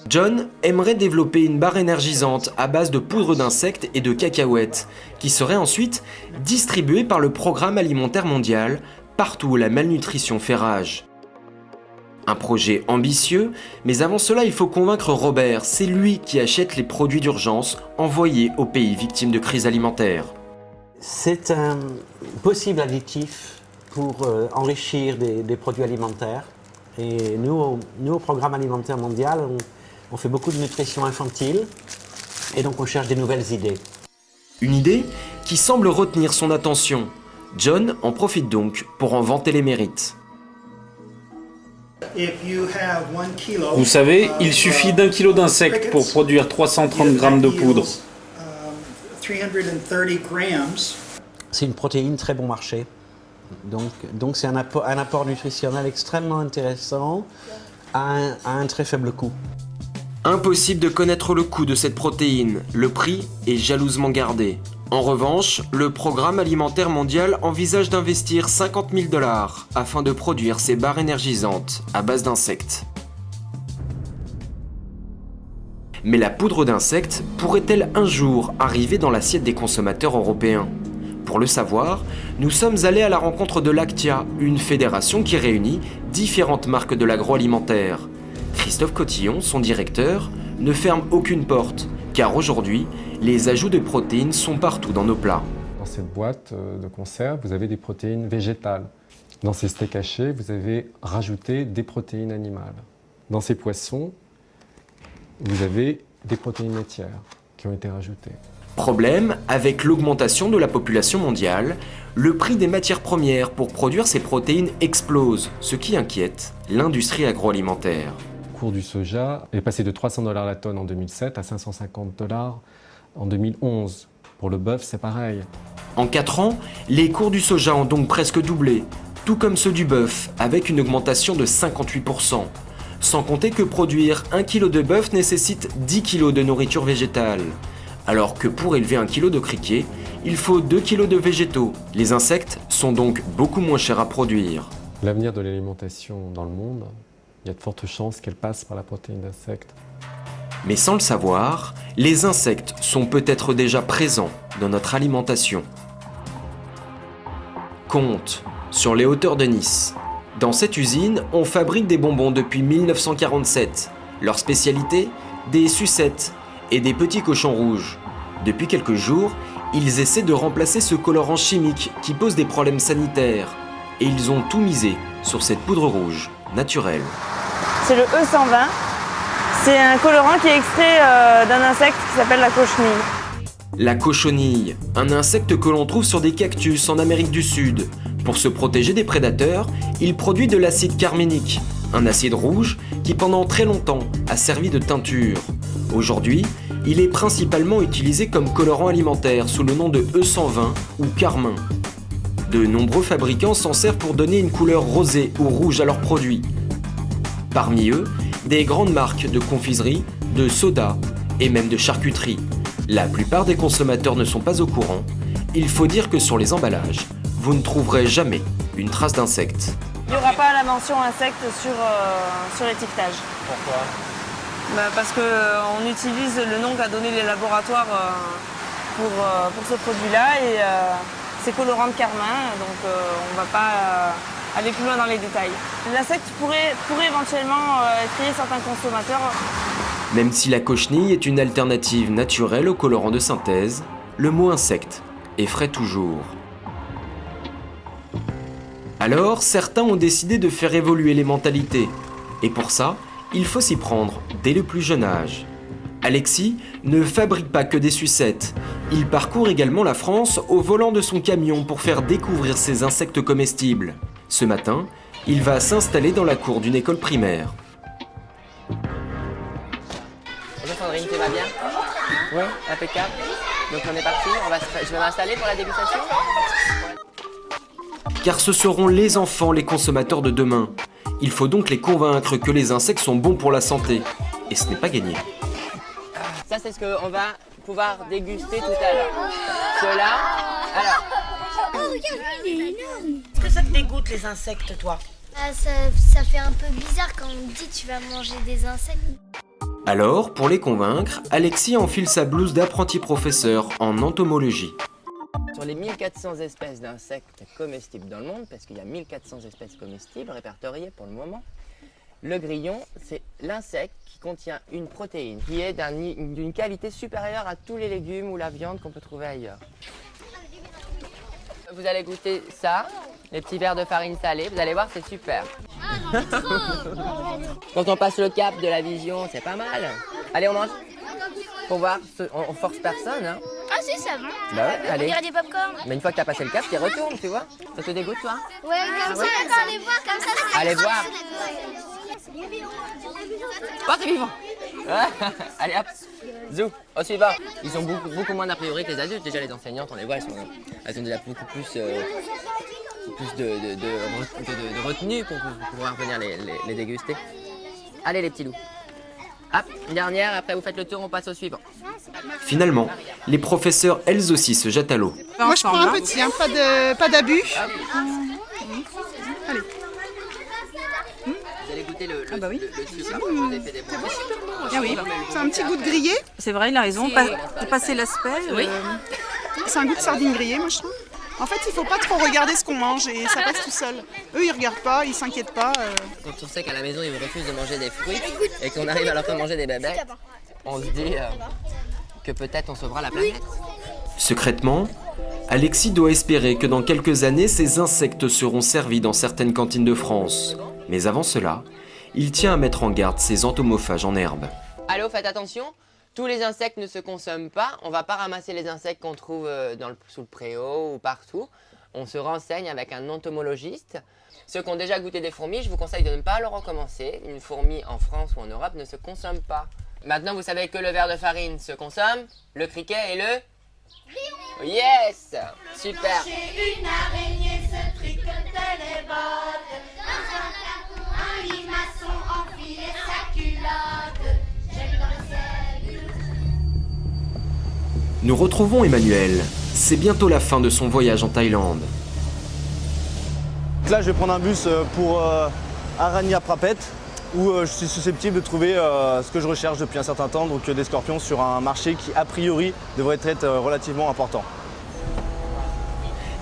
John aimerait développer une barre énergisante à base de poudre d'insectes et de cacahuètes, qui serait ensuite distribuée par le Programme alimentaire mondial partout où la malnutrition fait rage. Un projet ambitieux, mais avant cela, il faut convaincre Robert, c'est lui qui achète les produits d'urgence envoyés aux pays victimes de crise alimentaire. C'est un possible additif pour enrichir des produits alimentaires. Et nous, au Programme alimentaire mondial, on fait beaucoup de nutrition infantile et donc on cherche des nouvelles idées. Une idée qui semble retenir son attention. John en profite donc pour en vanter les mérites. Vous savez, il suffit d'1 kilo d'insectes pour produire 330 grammes de poudre. C'est une protéine très bon marché. Donc c'est un apport nutritionnel extrêmement intéressant à un très faible coût. Impossible de connaître le coût de cette protéine, le prix est jalousement gardé. En revanche, le Programme alimentaire mondial envisage d'investir 50 000 $ afin de produire ces barres énergisantes à base d'insectes. Mais la poudre d'insectes pourrait-elle un jour arriver dans l'assiette des consommateurs européens ? Pour le savoir, nous sommes allés à la rencontre de Lactia, une fédération qui réunit différentes marques de l'agroalimentaire. Christophe Cotillon, son directeur, ne ferme aucune porte, car aujourd'hui, les ajouts de protéines sont partout dans nos plats. Dans cette boîte de conserve, vous avez des protéines végétales. Dans ces steaks hachés, vous avez rajouté des protéines animales. Dans ces poissons, vous avez des protéines laitières qui ont été rajoutées. Problème, avec l'augmentation de la population mondiale, le prix des matières premières pour produire ces protéines explose, ce qui inquiète l'industrie agroalimentaire. Le cours du soja est passé de 300 $ la tonne en 2007 à 550 $ en 2011. Pour le bœuf, c'est pareil. En 4 ans, les cours du soja ont donc presque doublé, tout comme ceux du bœuf, avec une augmentation de 58%. Sans compter que produire 1 kg de bœuf nécessite 10 kg de nourriture végétale. Alors que pour élever 1 kg de criquet, il faut 2 kg de végétaux. Les insectes sont donc beaucoup moins chers à produire. L'avenir de l'alimentation dans le monde, il y a de fortes chances qu'elle passe par la protéine d'insectes. Mais sans le savoir, les insectes sont peut-être déjà présents dans notre alimentation. Comte, sur les hauteurs de Nice. Dans cette usine, on fabrique des bonbons depuis 1947. Leur spécialité, des sucettes et des petits cochons rouges. Depuis quelques jours, ils essaient de remplacer ce colorant chimique qui pose des problèmes sanitaires. Et ils ont tout misé sur cette poudre rouge, naturelle. C'est le E120. C'est un colorant qui est extrait d'un insecte qui s'appelle la cochenille. La cochonille, un insecte que l'on trouve sur des cactus en Amérique du Sud. Pour se protéger des prédateurs, il produit de l'acide carménique, Un acide rouge qui pendant très longtemps a servi de teinture. Aujourd'hui, il est principalement utilisé comme colorant alimentaire sous le nom de E120 ou carmin. De nombreux fabricants s'en servent pour donner une couleur rosée ou rouge à leurs produits. Parmi eux, des grandes marques de confiserie, de soda et même de charcuterie. La plupart des consommateurs ne sont pas au courant. Il faut dire que sur les emballages, vous ne trouverez jamais une trace d'insecte. Il n'y aura pas la mention insecte sur l'étiquetage. Pourquoi? Parce qu'on utilise le nom qu'a donné les laboratoires pour ce produit-là et c'est colorant de carmin, donc on ne va pas aller plus loin dans les détails. L'insecte pourrait éventuellement effrayer certains consommateurs. Même si la cochenille est une alternative naturelle au colorant de synthèse, le mot insecte effraie toujours. Alors, certains ont décidé de faire évoluer les mentalités. Et pour ça, il faut s'y prendre dès le plus jeune âge. Alexis ne fabrique pas que des sucettes. Il parcourt également la France au volant de son camion pour faire découvrir ces insectes comestibles. Ce matin, il va s'installer dans la cour d'une école primaire. Bonjour Sandrine, tu vas bien? Oui, impeccable. Donc on est parti, je vais m'installer pour la dégustation. Car ce seront les enfants les consommateurs de demain. Il faut donc les convaincre que les insectes sont bons pour la santé. Et ce n'est pas gagné. Ça c'est ce qu'on va pouvoir déguster tout à l'heure. Cela, alors... Oh regarde, lui il est énorme. Est-ce que ça te dégoûte les insectes toi? Ça fait un peu bizarre quand on me dit tu vas manger des insectes. Alors, pour les convaincre, Alexis enfile sa blouse d'apprenti professeur en entomologie. Sur les 1400 espèces d'insectes comestibles dans le monde, parce qu'il y a 1400 espèces comestibles répertoriées pour le moment, le grillon, c'est l'insecte qui contient une protéine qui est d'une qualité supérieure à tous les légumes ou la viande qu'on peut trouver ailleurs. Vous allez goûter ça, les petits verres de farine salée, vous allez voir, c'est super. Quand on passe le cap de la vision, c'est pas mal. Allez, on mange. Pour voir, on force personne. Hein. Ah si, ça va. Bah ouais, allez. On dirait des popcorn. Mais une fois que t'as passé le cap, tu retournes, tu vois. Ça te dégoûte, toi? Ouais, comme ça, allez voir, comme ça. Allez voir. Oh, c'est vivant. Allez, hop. Zou, au suivant. Ils ont beaucoup moins d'a priori que les adultes. Déjà, les enseignantes, on les voit, elles ont déjà beaucoup plus de retenue pour pouvoir venir les déguster. Allez, les petits loups. Hop, une dernière, après vous faites le tour, on passe au suivant. Finalement, les professeurs, elles aussi, se jettent à l'eau. Moi, je prends un petit, hein, pas d'abus. Allez. Vous allez goûter le sucre. Ah oui, c'est un petit goût de grillé. C'est vrai, il a raison, passer l'aspect. Oui. C'est un goût de sardine grillée, moi je trouve. En fait, il ne faut pas trop regarder ce qu'on mange et ça passe tout seul. Eux, ils ne regardent pas, ils ne s'inquiètent pas. Quand on sait qu'à la maison, ils refusent de manger des fruits et qu'on arrive à leur faire manger des bébêtes, on se dit que peut-être on sauvera la planète. Secrètement, Alexis doit espérer que dans quelques années, ces insectes seront servis dans certaines cantines de France. Mais avant cela, il tient à mettre en garde ces entomophages en herbe. Allô, faites attention, tous les insectes ne se consomment pas. On ne va pas ramasser les insectes qu'on trouve sous le préau ou partout. On se renseigne avec un entomologiste. Ceux qui ont déjà goûté des fourmis, je vous conseille de ne pas le recommencer. Une fourmi en France ou en Europe ne se consomme pas. Maintenant, vous savez que le verre de farine se consomme, le criquet et le... Yes! Super! Une araignée se tricotait les bottes. Un limaçon enfilait sa culotte. J'ai vu dans le ciel. Nous retrouvons Emmanuel. C'est bientôt la fin de son voyage en Thaïlande. Là, je vais prendre un bus pour Aranya Prapet, où je suis susceptible de trouver ce que je recherche depuis un certain temps, donc des scorpions sur un marché qui, a priori, devrait être relativement important.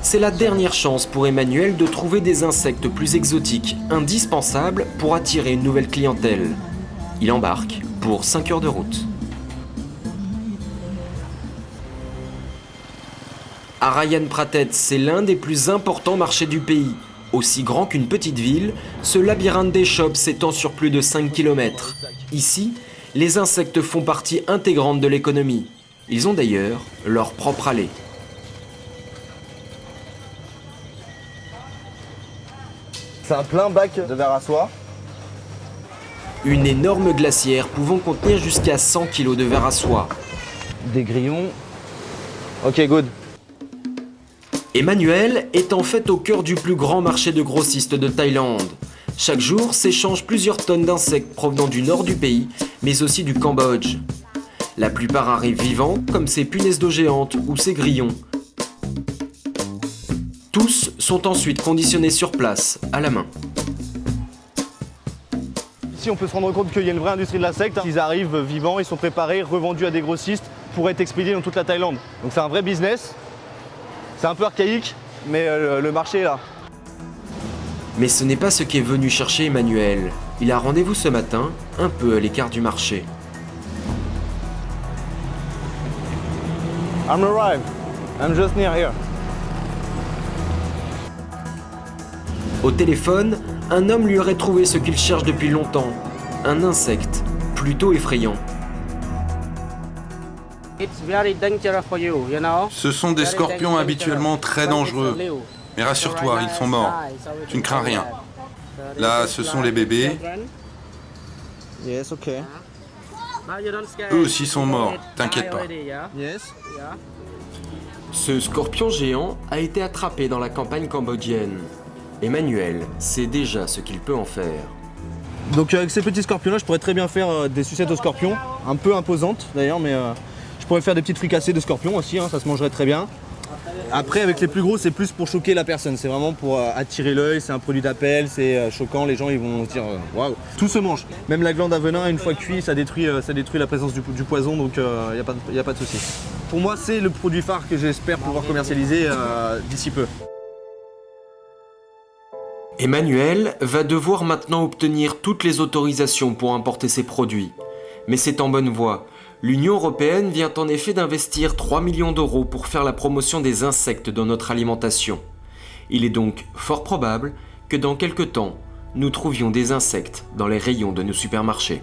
C'est la dernière chance pour Emmanuel de trouver des insectes plus exotiques, indispensables pour attirer une nouvelle clientèle. Il embarque pour 5 heures de route. Arayan Pratet, c'est l'un des plus importants marchés du pays. Aussi grand qu'une petite ville, ce labyrinthe des shops s'étend sur plus de 5 km. Ici, les insectes font partie intégrante de l'économie. Ils ont d'ailleurs leur propre allée. C'est un plein bac de verre à soie. Une énorme glacière pouvant contenir jusqu'à 100 kg de verre à soie. Des grillons. Ok, good. Emmanuel est en fait au cœur du plus grand marché de grossistes de Thaïlande. Chaque jour s'échangent plusieurs tonnes d'insectes provenant du nord du pays, mais aussi du Cambodge. La plupart arrivent vivants, comme ces punaises d'eau géantes ou ces grillons. Tous sont ensuite conditionnés sur place, à la main. Ici, on peut se rendre compte qu'il y a une vraie industrie de l'insecte. Ils arrivent vivants, ils sont préparés, revendus à des grossistes pour être expédiés dans toute la Thaïlande. Donc c'est un vrai business. C'est un peu archaïque, mais le marché est là. Mais ce n'est pas ce qu'est venu chercher Emmanuel. Il a rendez-vous ce matin, un peu à l'écart du marché. I'm arrived. I'm just near here. Au téléphone, un homme lui aurait trouvé ce qu'il cherche depuis longtemps. Un insecte, plutôt effrayant. Ce sont des scorpions habituellement très dangereux. Mais rassure-toi, ils sont morts. Tu ne crains rien. Là, ce sont les bébés. Yes, ok. Eux aussi sont morts, t'inquiète pas. Yes. Ce scorpion géant a été attrapé dans la campagne cambodgienne. Emmanuel sait déjà ce qu'il peut en faire. Donc avec ces petits scorpions-là, je pourrais très bien faire des sucettes aux scorpions. Un peu imposantes d'ailleurs, mais je pourrais faire des petites fricassées de scorpions aussi, hein, ça se mangerait très bien. Après, avec les plus gros, c'est plus pour choquer la personne. C'est vraiment pour attirer l'œil, c'est un produit d'appel, c'est choquant. Les gens, ils vont se dire waouh. Tout se mange. Même la glande à venin, une fois cuit, ça détruit la présence du poison, donc il n'y a pas de souci. Pour moi, c'est le produit phare que j'espère pouvoir commercialiser d'ici peu. Emmanuel va devoir maintenant obtenir toutes les autorisations pour importer ses produits. Mais c'est en bonne voie. L'Union européenne vient en effet d'investir 3 millions d'euros pour faire la promotion des insectes dans notre alimentation. Il est donc fort probable que dans quelque temps, nous trouvions des insectes dans les rayons de nos supermarchés.